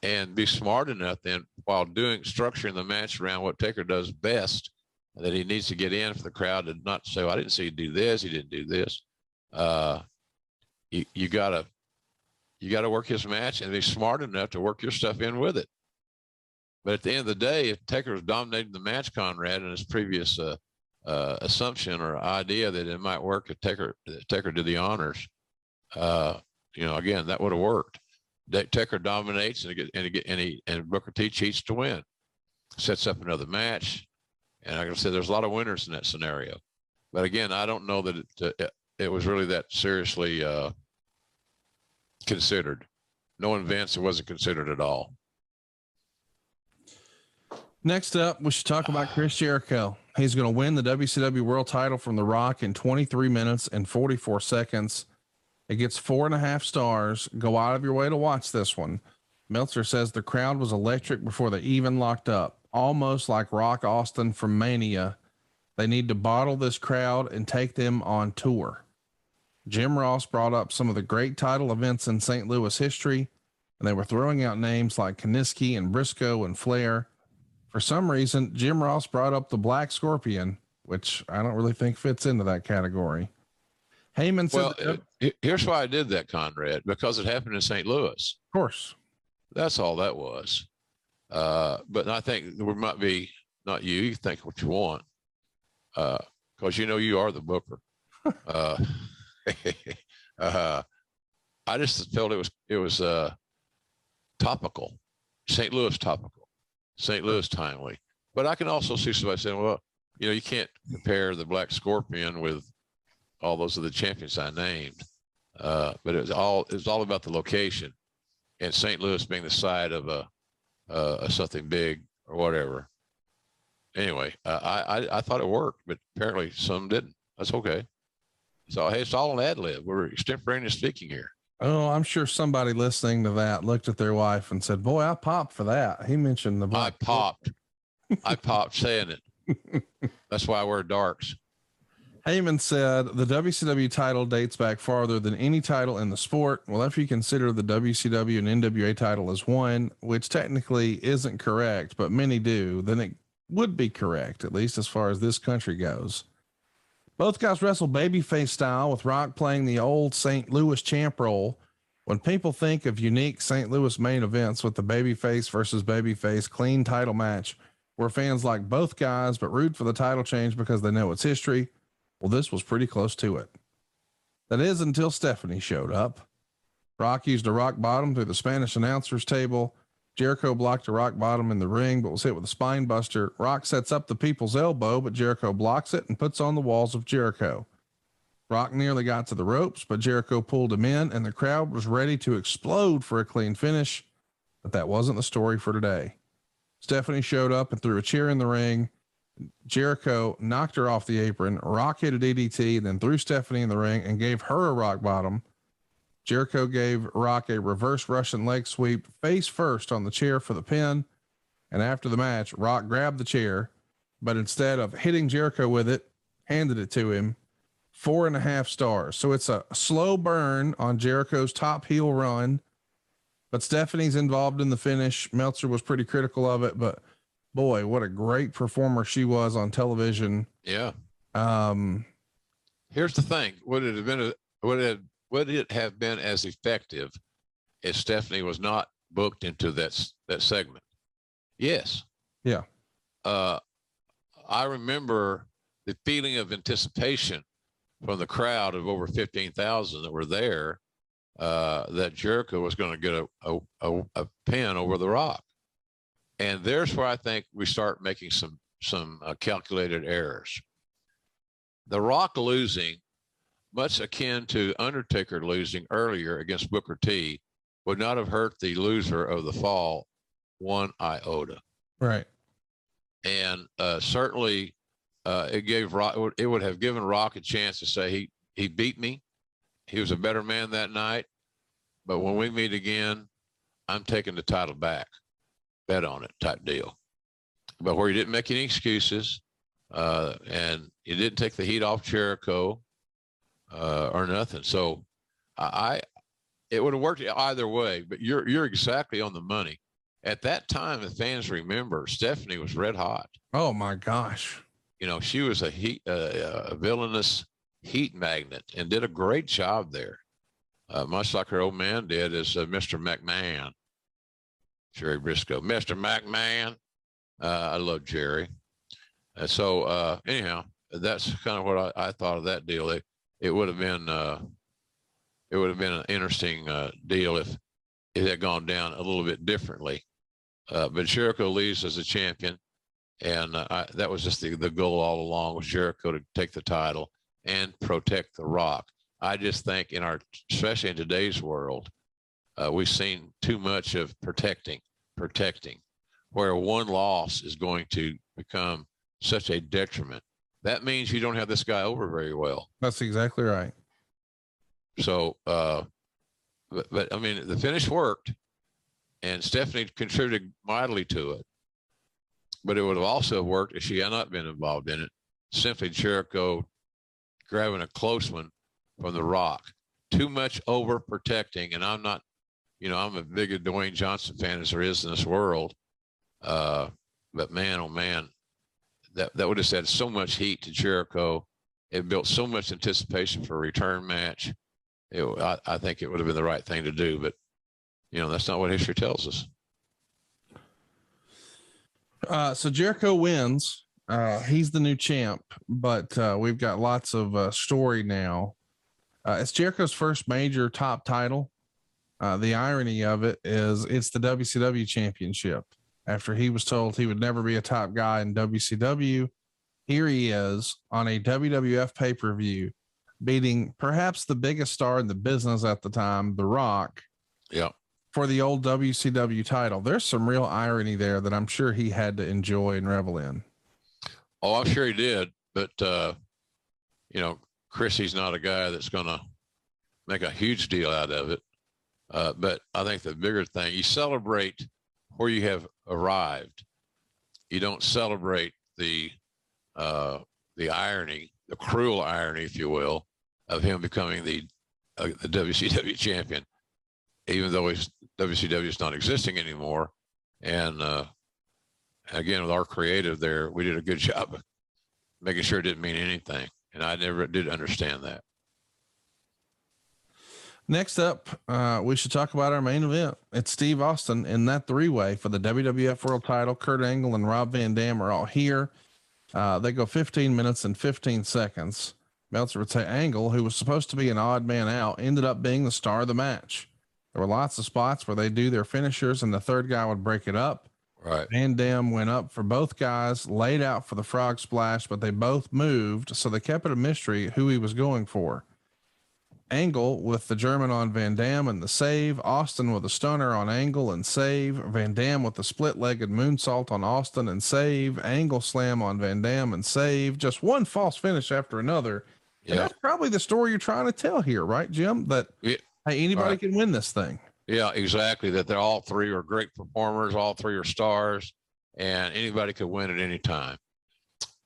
and be smart enough then while structuring the match around what Taker does best, that he needs to get in for the crowd and not say, well, I didn't see you do this. He didn't do this. You gotta work his match and be smart enough to work your stuff in with it. But at the end of the day, if Taker was dominating the match, Conrad, in his previous assumption or idea that it might work if Taker did the honors, again, that would have worked. Taker dominates and Booker T cheats to win, sets up another match. And like I said, there's a lot of winners in that scenario. But again, I don't know that it was really that seriously considered. Knowing Vince, it wasn't considered at all. Next up, we should talk about Chris Jericho. He's going to win the WCW World Title from The Rock in 23 minutes and 44 seconds. It gets 4.5 stars. Go out of your way to watch this one. Meltzer says the crowd was electric before they even locked up, almost like Rock Austin from Mania. They need to bottle this crowd and take them on tour. Jim Ross brought up some of the great title events in St. Louis history, and they were throwing out names like Kaniski and Briscoe and Flair. For some reason, Jim Ross brought up the Black Scorpion, which I don't really think fits into that category. Heyman said, here's why I did that, Conrad, because it happened in St. Louis. Of course. That's all that was. But I think there might be, not you, you think what you want, because you are the booker. I just felt it was topical, St. Louis topical. St. Louis timely. But I can also see somebody saying, well, you can't compare the Black Scorpion with all those other champions I named. But it was all about the location, and St. Louis being the site of a something big or whatever. Anyway, I thought it worked, but apparently some didn't. That's okay. So, hey, it's all an ad lib. We're extemporaneous speaking here. Oh, I'm sure somebody listening to that looked at their wife and said, boy, I popped for that. He mentioned the Black. I popped saying it. That's why I wear darks. Heyman said the WCW title dates back farther than any title in the sport. Well, if you consider the WCW and NWA title as one, which technically isn't correct, but many do, then it would be correct, at least as far as this country goes. Both guys wrestle babyface style, with Rock playing the old St. Louis champ role. When people think of unique St. Louis main events with the babyface versus babyface clean title match, where fans like both guys but root for the title change because they know it's history, well, this was pretty close to it. That is until Stephanie showed up. Rock used a rock bottom through the Spanish announcer's table. Jericho blocked a rock bottom in the ring, but was hit with a spine buster. Rock sets up the people's elbow, but Jericho blocks it and puts on the walls of Jericho. Rock nearly got to the ropes, but Jericho pulled him in, and the crowd was ready to explode for a clean finish. But that wasn't the story for today. Stephanie showed up and threw a chair in the ring. Jericho knocked her off the apron. Rock hit a DDT, then threw Stephanie in the ring and gave her a rock bottom. Jericho gave Rock a reverse Russian leg sweep face first on the chair for the pin. And after the match, Rock grabbed the chair, but instead of hitting Jericho with it, handed it to him. 4.5 stars. So it's a slow burn on Jericho's top heel run, but Stephanie's involved in the finish. Meltzer was pretty critical of it, but boy, what a great performer she was on television. Yeah. Here's the thing. Would it have been as effective if Stephanie was not booked into that segment? Yes. Yeah. I remember the feeling of anticipation from the crowd of over 15,000 that were there, that Jericho was going to get a pin over the Rock. And there's where I think we start making some calculated errors. The Rock losing, much akin to Undertaker losing earlier against Booker T, would not have hurt the loser of the fall one iota. Right. And certainly it would have given Rock a chance to say he beat me. He was a better man that night. But when we meet again, I'm taking the title back. Bet on it type deal. But where he didn't make any excuses, and he didn't take the heat off Jericho, or nothing. So I it would have worked either way, but you're exactly on the money. At that time, the fans remember Stephanie was red hot. Oh my gosh. You know, she was a villainous heat magnet and did a great job there. Much like her old man did as Mr. McMahon, Jerry Briscoe. Mr. McMahon. I love Jerry. So anyhow, that's kind of what I thought of that deal. It would have been an interesting deal if it had gone down a little bit differently. But Jericho leaves as a champion, and that was just the goal all along, was Jericho to take the title and protect The Rock. I just think especially in today's world, we've seen too much of protecting, where one loss is going to become such a detriment. That means you don't have this guy over very well. That's exactly right. So, but I mean, the finish worked, and Stephanie contributed mightily to it. But it would have also worked if she had not been involved in it. Simply Jericho grabbing a close one from The Rock. Too much overprotecting, and I'm not, I'm a big Dwayne Johnson fan as there is in this world. But man, oh man, that would have added so much heat to Jericho. It built so much anticipation for a return match. I think it would have been the right thing to do, but that's not what history tells us. So Jericho wins. He's the new champ, but we've got lots of story now. It's Jericho's first major top title. The irony of it is it's the WCW Championship. After he was told he would never be a top guy in WCW, here he is on a WWF pay-per-view, beating perhaps the biggest star in the business at the time, The Rock. Yeah. For the old WCW title. There's some real irony there that I'm sure he had to enjoy and revel in. Oh, I'm sure he did. But, Chrissy's not a guy that's going to make a huge deal out of it. But I think the bigger thing, you celebrate where you have arrived. You don't celebrate the irony, the cruel irony, if you will, of him becoming the WCW champion, even though WCW is not existing anymore. And again, with our creative there, we did a good job of making sure it didn't mean anything. And I never did understand that. Next up, we should talk about our main event. It's Steve Austin in that three-way for the WWF World Title. Kurt Angle and Rob Van Dam are all here. They go 15 minutes and 15 seconds. Meltzer would say Angle, who was supposed to be an odd man out, ended up being the star of the match. There were lots of spots where they do their finishers and the third guy would break it up. Right. Van Dam went up for both guys, laid out for the frog splash, but they both moved, so they kept it a mystery who he was going for. Angle with the German on Van Dam and the save, Austin with a stunner on Angle and save, Van Dam with the split-legged moonsault on Austin and save, Angle slam on Van Dam and save, just one false finish after another. Yeah. And that's probably the story you're trying to tell here, right, Jim? That, hey, anybody can win this thing. Yeah, exactly. That they're all three are great performers. All three are stars, and anybody could win at any time.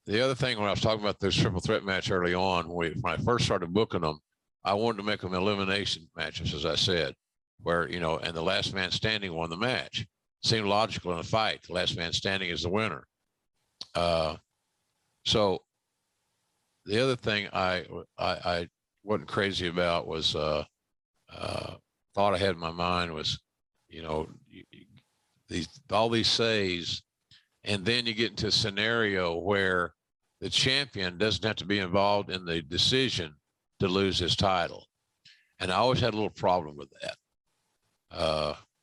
The other thing, when I was talking about this triple threat match early on, when I first started booking them, I wanted to make them elimination matches, as I said, where, and the last man standing won the match. Seemed logical in a fight. The last man standing is the winner. So the other thing I wasn't crazy about was, thought I had in my mind was, all these saves, and then you get into a scenario where the champion doesn't have to be involved in the decision to lose his title. And I always had a little problem with that.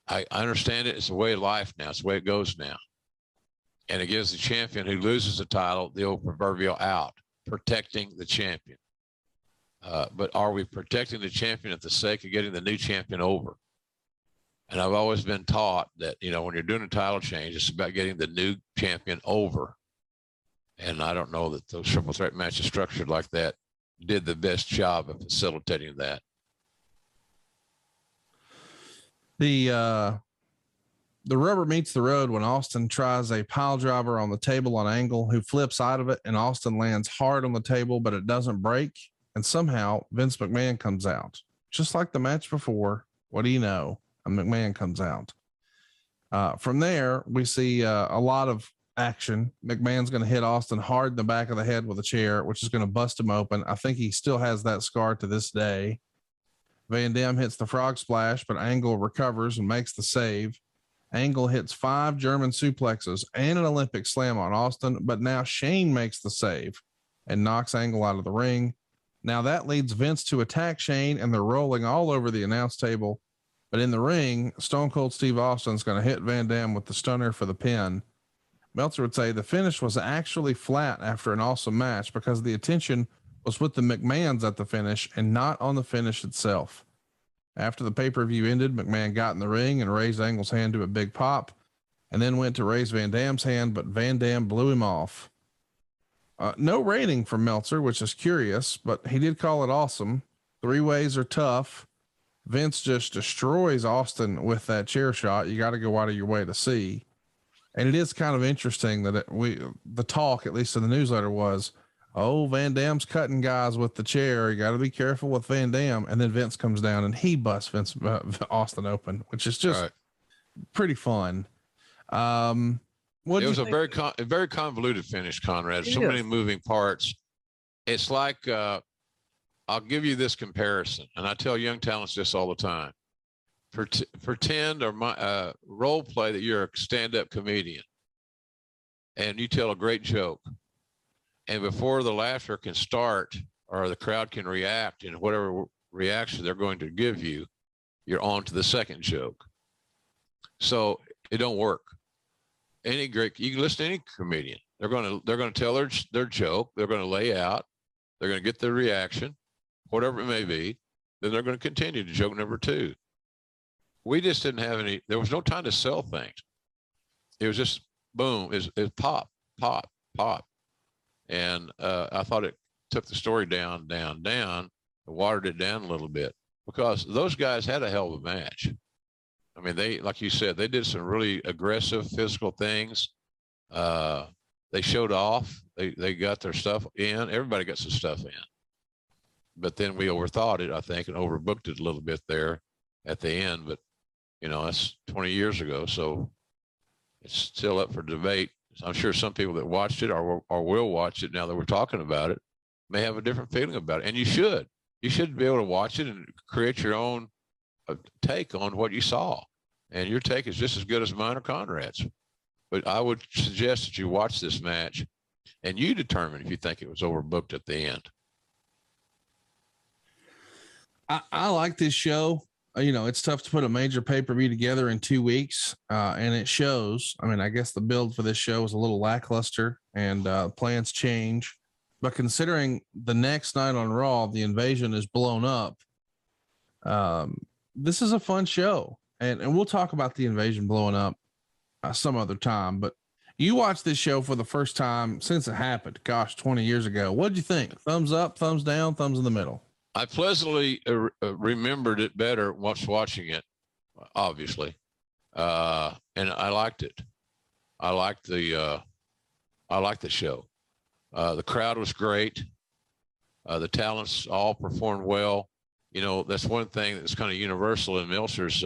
I understand it. It's the way of life now. It's the way it goes now. And it gives the champion who loses the title the old proverbial out, protecting the champion. But are we protecting the champion at the sake of getting the new champion over? And I've always been taught that, when you're doing a title change, it's about getting the new champion over. And I don't know that those triple threat matches structured like that did the best job of facilitating that. The rubber meets the road when Austin tries a pile driver on the table on Angle, who flips out of it, and Austin lands hard on the table, but it doesn't break. And somehow Vince McMahon comes out, just like the match before. What do you know? A McMahon comes out. From there, we see a lot of action. McMahon's going to hit Austin hard in the back of the head with a chair, which is going to bust him open. I think he still has that scar to this day. Van Dam hits the frog splash, but Angle recovers and makes the save. Angle hits 5 German suplexes and an Olympic slam on Austin, but now Shane makes the save and knocks Angle out of the ring. Now that leads Vince to attack Shane, and they're rolling all over the announce table. But in the ring, Stone Cold Steve Austin's going to hit Van Dam with the stunner for the pin. Meltzer would say the finish was actually flat after an awesome match because the attention was with the McMahons at the finish and not on the finish itself. After the pay-per-view ended, McMahon got in the ring and raised Angle's hand to a big pop, and then went to raise Van Dam's hand, but Van Dam blew him off. No rating from Meltzer, which is curious, but he did call it awesome. 3 ways are tough. Vince just destroys Austin with that chair shot. You got to go out of your way to see. And it is kind of interesting that the talk, at least in the newsletter, was, oh, Van Dam's cutting guys with the chair. You got to be careful with Van Dam. And then Vince comes down and he busts Austin open, which is just pretty fun. It was a very convoluted finish, Conrad. So many moving parts. It's like, I'll give you this comparison, and I tell young talents this all the time. Pretend or role play that you're a stand-up comedian and you tell a great joke. And before the laughter can start or the crowd can react in whatever reaction they're going to give you, you're on to the second joke. So it don't work. You can listen to any comedian. They're going to tell their joke. They're going to lay out. They're going to get their reaction, whatever it may be. Then they're going to continue to joke number 2. We just didn't have any. There was no time to sell things. It was just boom. It was pop, pop, pop. And I thought it took the story down, watered it down a little bit because those guys had a hell of a match. I mean, they, like you said, they did some really aggressive physical things. They showed off. They got their stuff in. Everybody got some stuff in. But then we overthought it, I think, and overbooked it a little bit there at the end. But, you know, that's 20 years ago. So it's still up for debate. I'm sure some people that watched it or will watch it now that we're talking about it may have a different feeling about it. And you should. You should be able to watch it and create your own take on what you saw. And your take is just as good as mine or Conrad's. But I would suggest that you watch this match and you determine if you think it was overbooked at the end. I like this show. You know, it's tough to put a major pay-per-view together in 2 weeks, and it shows. I mean, I guess the build for this show was a little lackluster, and plans change. But considering the next night on Raw, the invasion is blown up, this is a fun show. And we'll talk about the invasion blowing up some other time. But you watched this show for the first time since it happened. Gosh, 20 years ago. What did you think? Thumbs up, thumbs down, thumbs in the middle? I pleasantly remembered it better once watching it, obviously. And I liked it. I liked the show. The crowd was great. The talents all performed well. You know, that's one thing that's kind of universal in Meltzer's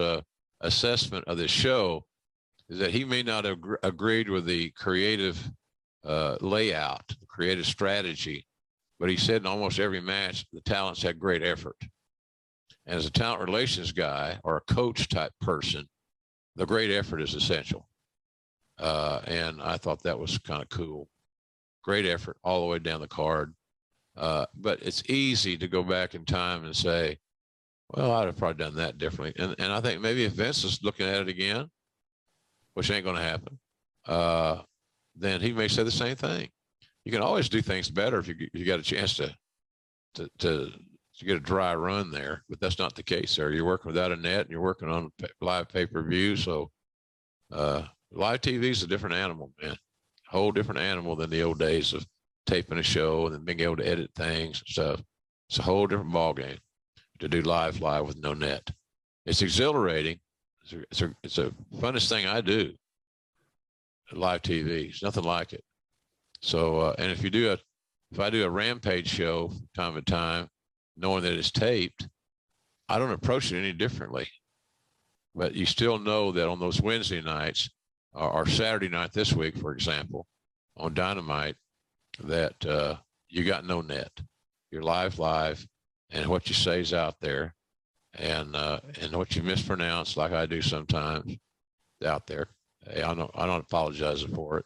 assessment of this show is that he may not have agreed with the creative layout, the creative strategy, but he said in almost every match, the talents had great effort. And as a talent relations guy or a coach type person, the great effort is essential. And I thought that was kind of cool. Great effort all the way down the card. But it's easy to go back in time and say, well, I'd have probably done that differently. And I think maybe if Vince is looking at it again, which ain't going to happen, then he may say the same thing. You can always do things better if you got a chance to get a dry run there, but that's not the case there. You're working without a net and you're working on live pay-per-view. So live TV is a different animal, man. A whole different animal than the old days of taping a show and then being able to edit things and stuff. It's a whole different ballgame to do live with no net. It's exhilarating. It's a funnest thing I do. Live TV. It's nothing like it. So, and if I do a Rampage show time to time, knowing that it's taped, I don't approach it any differently. but you still know that on those Wednesday nights or Saturday night this week, for example, on Dynamite, that you got no net. You're live, and what you say is out there, and what you mispronounce, like I do sometimes, out there. Hey, I don't apologize for it.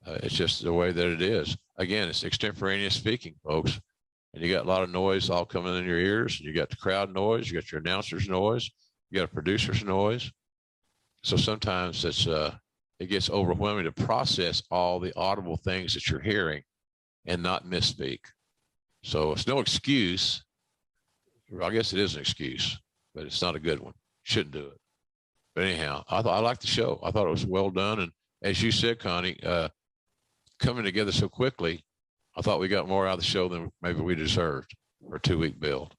It's just the way that it is. Again, it's extemporaneous speaking, folks. And you got a lot of noise all coming in your ears. You got the crowd noise. You got your announcer's noise. You got a producer's noise. So sometimes it gets overwhelming to process all the audible things that you're hearing and not misspeak. So it's no excuse. I guess it is an excuse, but it's not a good one. Shouldn't do it. But anyhow, I liked the show. I thought it was well done. And as you said, Connie, coming together so quickly, I thought we got more out of the show than maybe we deserved for a 2-week build.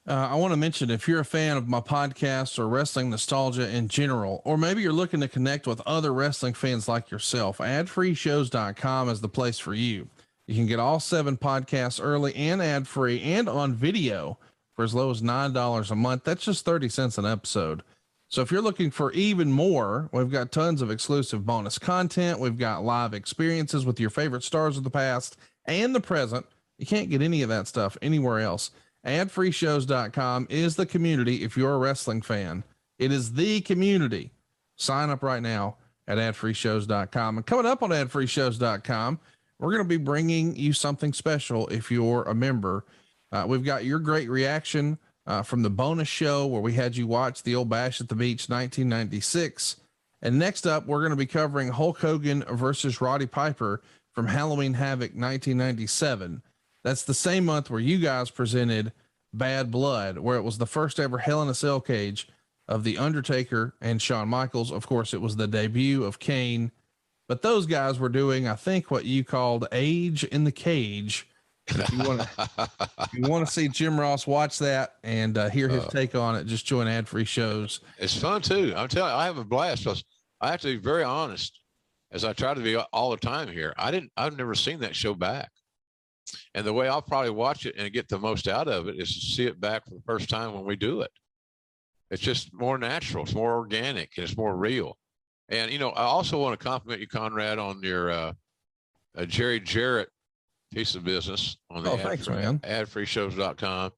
I want to mention, if you're a fan of my podcast or wrestling nostalgia in general, or maybe you're looking to connect with other wrestling fans like yourself, adfreeshows.com is the place for you. You can get all 7 podcasts early and ad-free and on video for as low as $9 a month. That's just 30 cents an episode. So if you're looking for even more, we've got tons of exclusive bonus content. We've got live experiences with your favorite stars of the past and the present. You can't get any of that stuff anywhere else. Adfreeshows.com is the community. If you're a wrestling fan, it is the community. Sign up right now at adfreeshows.com. And coming up on adfreeshows.com, we're going to be bringing you something special. If you're a member, we've got your great reaction from the bonus show where we had you watch the old Bash at the Beach 1996. And next up, we're going to be covering Hulk Hogan versus Roddy Piper from Halloween Havoc 1997. That's the same month where you guys presented Bad Blood, where it was the first ever Hell in a Cell cage of the Undertaker and Shawn Michaels. Of course, it was the debut of Kane, but those guys were doing, I think, what you called Age in the Cage. If you want to see Jim Ross watch that and hear his take on it, just join Ad-Free Shows. It's fun too. I'm telling you, I have a blast because I have to be very honest, as I try to be all the time here. I've never seen that show back. And the way I'll probably watch it and get the most out of it is to see it back for the first time when we do it. It's just more natural. It's more organic and it's more real. And, you know, I also want to compliment you, Conrad, on your Jerry Jarrett piece of business on the adfreeshows.com.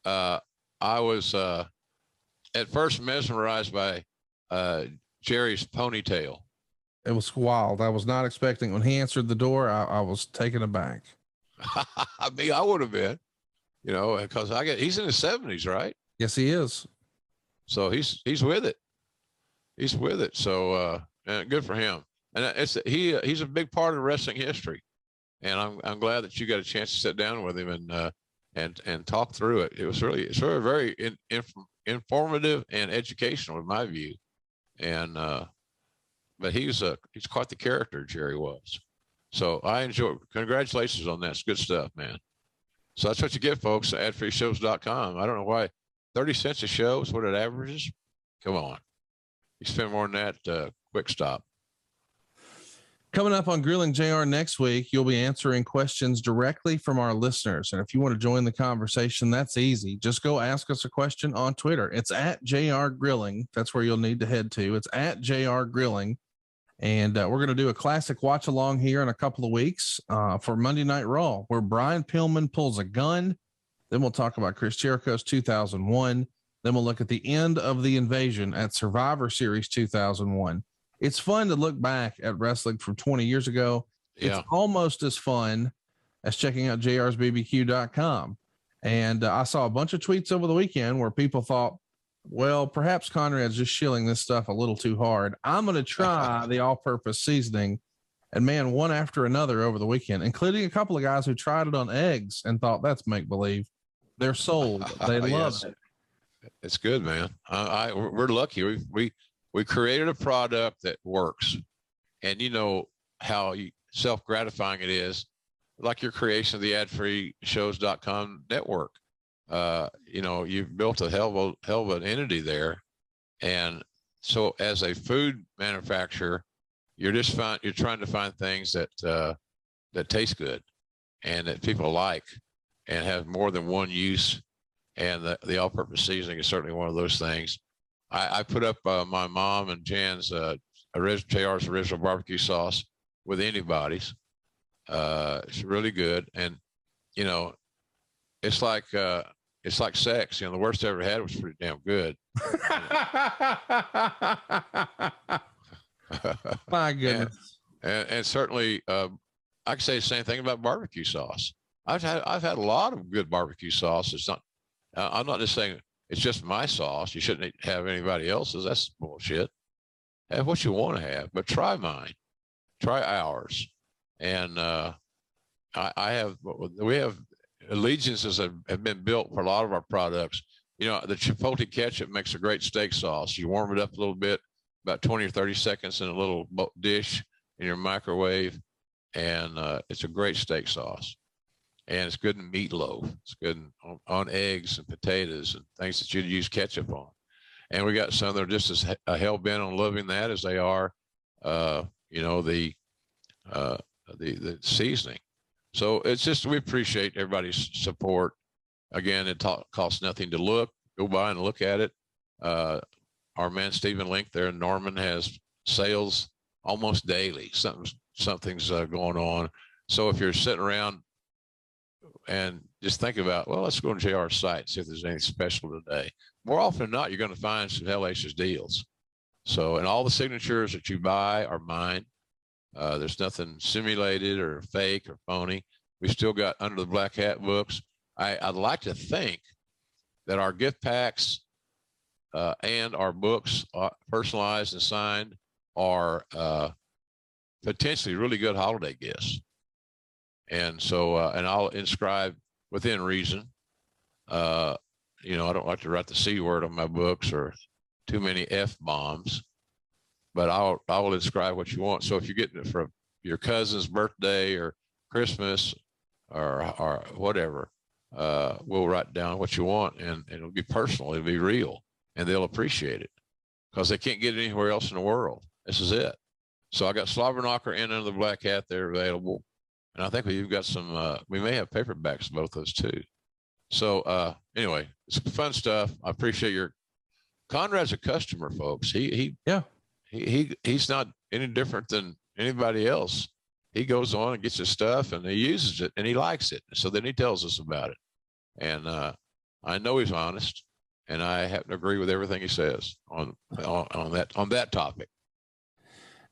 I was at first mesmerized by Jerry's ponytail. It was wild. I was not expecting when he answered the door. I was taken aback. I mean, I would have been, you know, because he's in his 70s, right? Yes, he is. So he's with it. He's with it. So and good for him. And he's a big part of wrestling history. And I'm glad that you got a chance to sit down with him and talk through it. It's really very informative and educational in my view. And but he's quite the character, Jerry was. So I enjoy. Congratulations on that. It's good stuff, man. So that's what you get, folks. Adfreeshows.com. I don't know why 30 cents a show is what it averages. Come on, you spend more than that. Quick stop. Coming up on Grilling JR next week, you'll be answering questions directly from our listeners. And if you want to join the conversation, that's easy. Just go ask us a question on Twitter. It's at JR Grilling. That's where you'll need to head to. It's at JR Grilling. And we're going to do a classic watch along here in a couple of weeks for Monday Night Raw, where Brian Pillman pulls a gun. Then we'll talk about Chris Jericho's 2001. Then we'll look at the end of the invasion at Survivor Series 2001. It's fun to look back at wrestling from 20 years ago. Yeah. It's almost as fun as checking out jrsbbq.com. And I saw a bunch of tweets over the weekend where people thought, well, perhaps Conrad's just shilling this stuff a little too hard. I'm going to try the all-purpose seasoning. And man, one after another over the weekend, including a couple of guys who tried it on eggs and thought that's make-believe. They're sold. They love it. It's good, man. We're lucky. We created a product that works, and you know how self-gratifying it is, like your creation of the adfreeshows.com network. You know, you've built a hell of an entity there. And so as a food manufacturer, you're trying to find things that taste good and that people like and have more than one use and the all-purpose seasoning is certainly one of those things. I put up my mom and Jan's JR's original barbecue sauce with anybody's. It's really good, and you know, it's like sex. You know, the worst I ever had was pretty damn good. My goodness. And certainly, I can say the same thing about barbecue sauce. I've had a lot of good barbecue sauce. It's not. I'm not just saying it's just my sauce. You shouldn't have anybody else's. That's bullshit. Have what you want to have, but try mine. Try ours. And we have allegiances have been built for a lot of our products. You know, the Chipotle ketchup makes a great steak sauce. You warm it up a little bit, about 20 or 30 seconds in a little dish in your microwave, and it's a great steak sauce. And it's good in meatloaf. It's good on eggs and potatoes and things that you'd use ketchup on. And we got some that are just as hell bent on loving that as they are, you know, the seasoning. So it's just, we appreciate everybody's support. Again, it costs nothing to look. Go by and look at it. Our man Stephen Link there in Norman has sales almost daily. Something's going on. So if you're sitting around and just think about, well, let's go on JR's site and see if there's anything special today. More often than not, you're going to find some hellacious deals. So, and all the signatures that you buy are mine. There's nothing simulated or fake or phony. We still got Under the Black Hat books. I'd like to think that our gift packs and our books, personalized and signed, are potentially really good holiday gifts. And so, and I'll inscribe within reason. You know, I don't like to write the C word on my books or too many F bombs, but I will inscribe what you want. So if you're getting it for your cousin's birthday or Christmas or whatever, we'll write down what you want, and it'll be personal. It'll be real, and they'll appreciate it because they can't get it anywhere else in the world. This is it. So I got Slobberknocker and Under the Black Hat there available. And I think we've got some, we may have paperbacks of both those too. So anyway, it's fun stuff. I appreciate Conrad's a customer, folks. He's not any different than anybody else. He goes on and gets his stuff and he uses it and he likes it. So then he tells us about it. And I know he's honest, and I happen to agree with everything he says on that topic.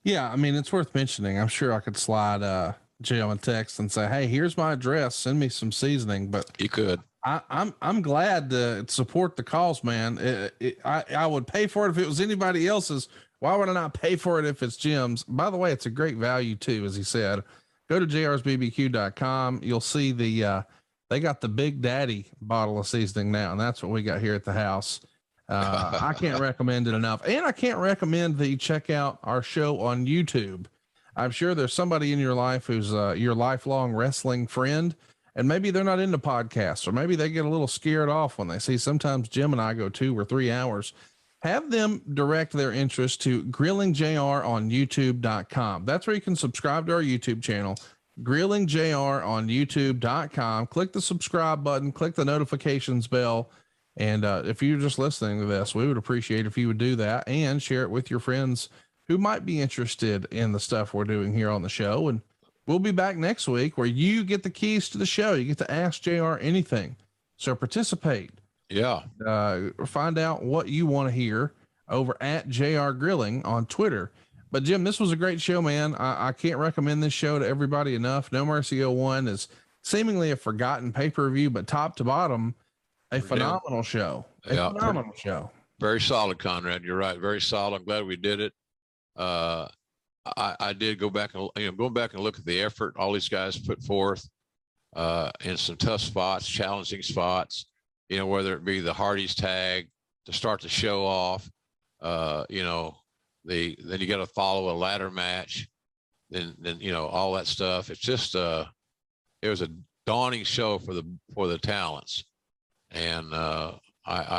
Yeah, I mean, it's worth mentioning. I'm sure I could slide Jill a text and say, "Hey, here's my address. Send me some seasoning." But you could. I'm glad to support the cause, man. I would pay for it if it was anybody else's. Why would I not pay for it if it's Jim's? By the way, it's a great value too, as he said. Go to jrsbbq.com. You'll see they got the Big Daddy bottle of seasoning now, and that's what we got here at the house. I can't recommend it enough. And I can't recommend that you check out our show on YouTube. I'm sure there's somebody in your life who's your lifelong wrestling friend, and maybe they're not into podcasts, or maybe they get a little scared off when they see sometimes Jim and I go 2 or 3 hours. Have them direct their interest to Grilling JR on YouTube.com. That's where you can subscribe to our YouTube channel, Grilling JR on YouTube.com. Click the subscribe button, click the notifications bell. And if you're just listening to this, we would appreciate if you would do that and share it with your friends who might be interested in the stuff we're doing here on the show. And we'll be back next week where you get the keys to the show. You get to ask JR anything. So participate. Yeah. Find out what you want to hear over at JR Grilling on Twitter. But Jim, this was a great show, man. I can't recommend this show to everybody enough. No Mercy 01 is seemingly a forgotten pay-per-view, but top to bottom, a phenomenal show. Phenomenal show. Very solid, Conrad. You're right. Very solid. I'm glad we did it. I did go back and, going back and look at the effort all these guys put forth in some tough spots, challenging spots, whether it be the Hardy's tag to start the show off, then you got to follow a ladder match, then all that stuff. It's just it was a daunting show for the talents, and I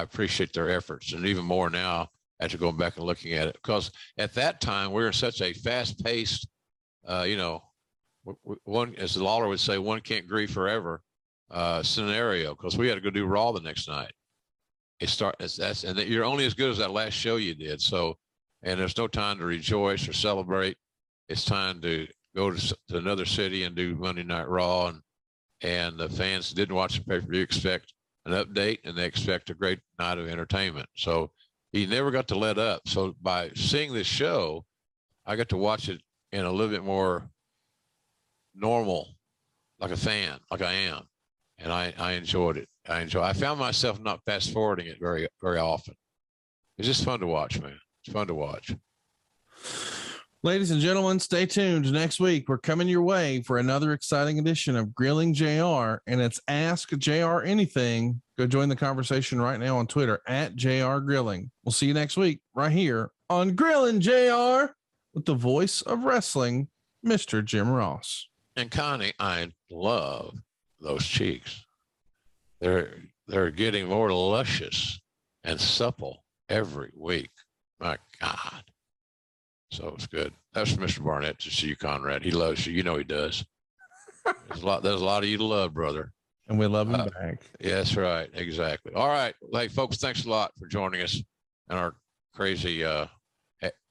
appreciate their efforts, and even more now after going back and looking at it, because at that time we were in such a fast-paced, one, as the Lawler would say, one can't grieve forever scenario because we had to go do Raw the next night. And you're only as good as that last show you did. So, and there's no time to rejoice or celebrate. It's time to go to another city and do Monday Night Raw. And the fans that didn't watch the pay-per-view expect an update, and they expect a great night of entertainment. So he never got to let up. So by seeing this show, I got to watch it in a little bit more normal, like a fan, like I am. And I enjoyed it. I found myself not fast forwarding it very, very often. It's just fun to watch, man. It's fun to watch. Ladies and gentlemen, stay tuned. Next week, we're coming your way for another exciting edition of Grilling JR, and it's Ask JR Anything. Go join the conversation right now on Twitter at JR Grilling. We'll see you next week right here on Grilling JR with the voice of wrestling, Mr. Jim Ross. And Connie, I love those cheeks. They're getting more luscious and supple every week. My God. So it's good. That's Mr. Barnett to see you, Conrad. He loves you. You know he does. There's a lot of you to love, brother. And we love him back. Yeah, that's right. Exactly. All right. Hey, folks, thanks a lot for joining us in our crazy,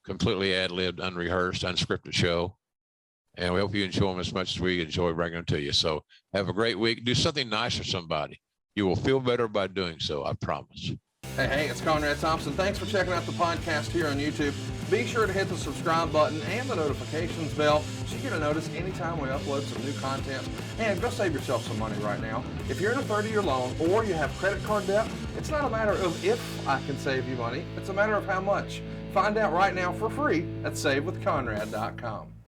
completely ad-libbed, unrehearsed, unscripted show. And we hope you enjoy them as much as we enjoy bringing them to you. So have a great week. Do something nice for somebody. You will feel better by doing so, I promise. Hey, it's Conrad Thompson. Thanks for checking out the podcast here on YouTube. Be sure to hit the subscribe button and the notifications bell so you get a notice anytime we upload some new content. And go save yourself some money right now. If you're in a 30-year loan or you have credit card debt, it's not a matter of if I can save you money. It's a matter of how much. Find out right now for free at SaveWithConrad.com.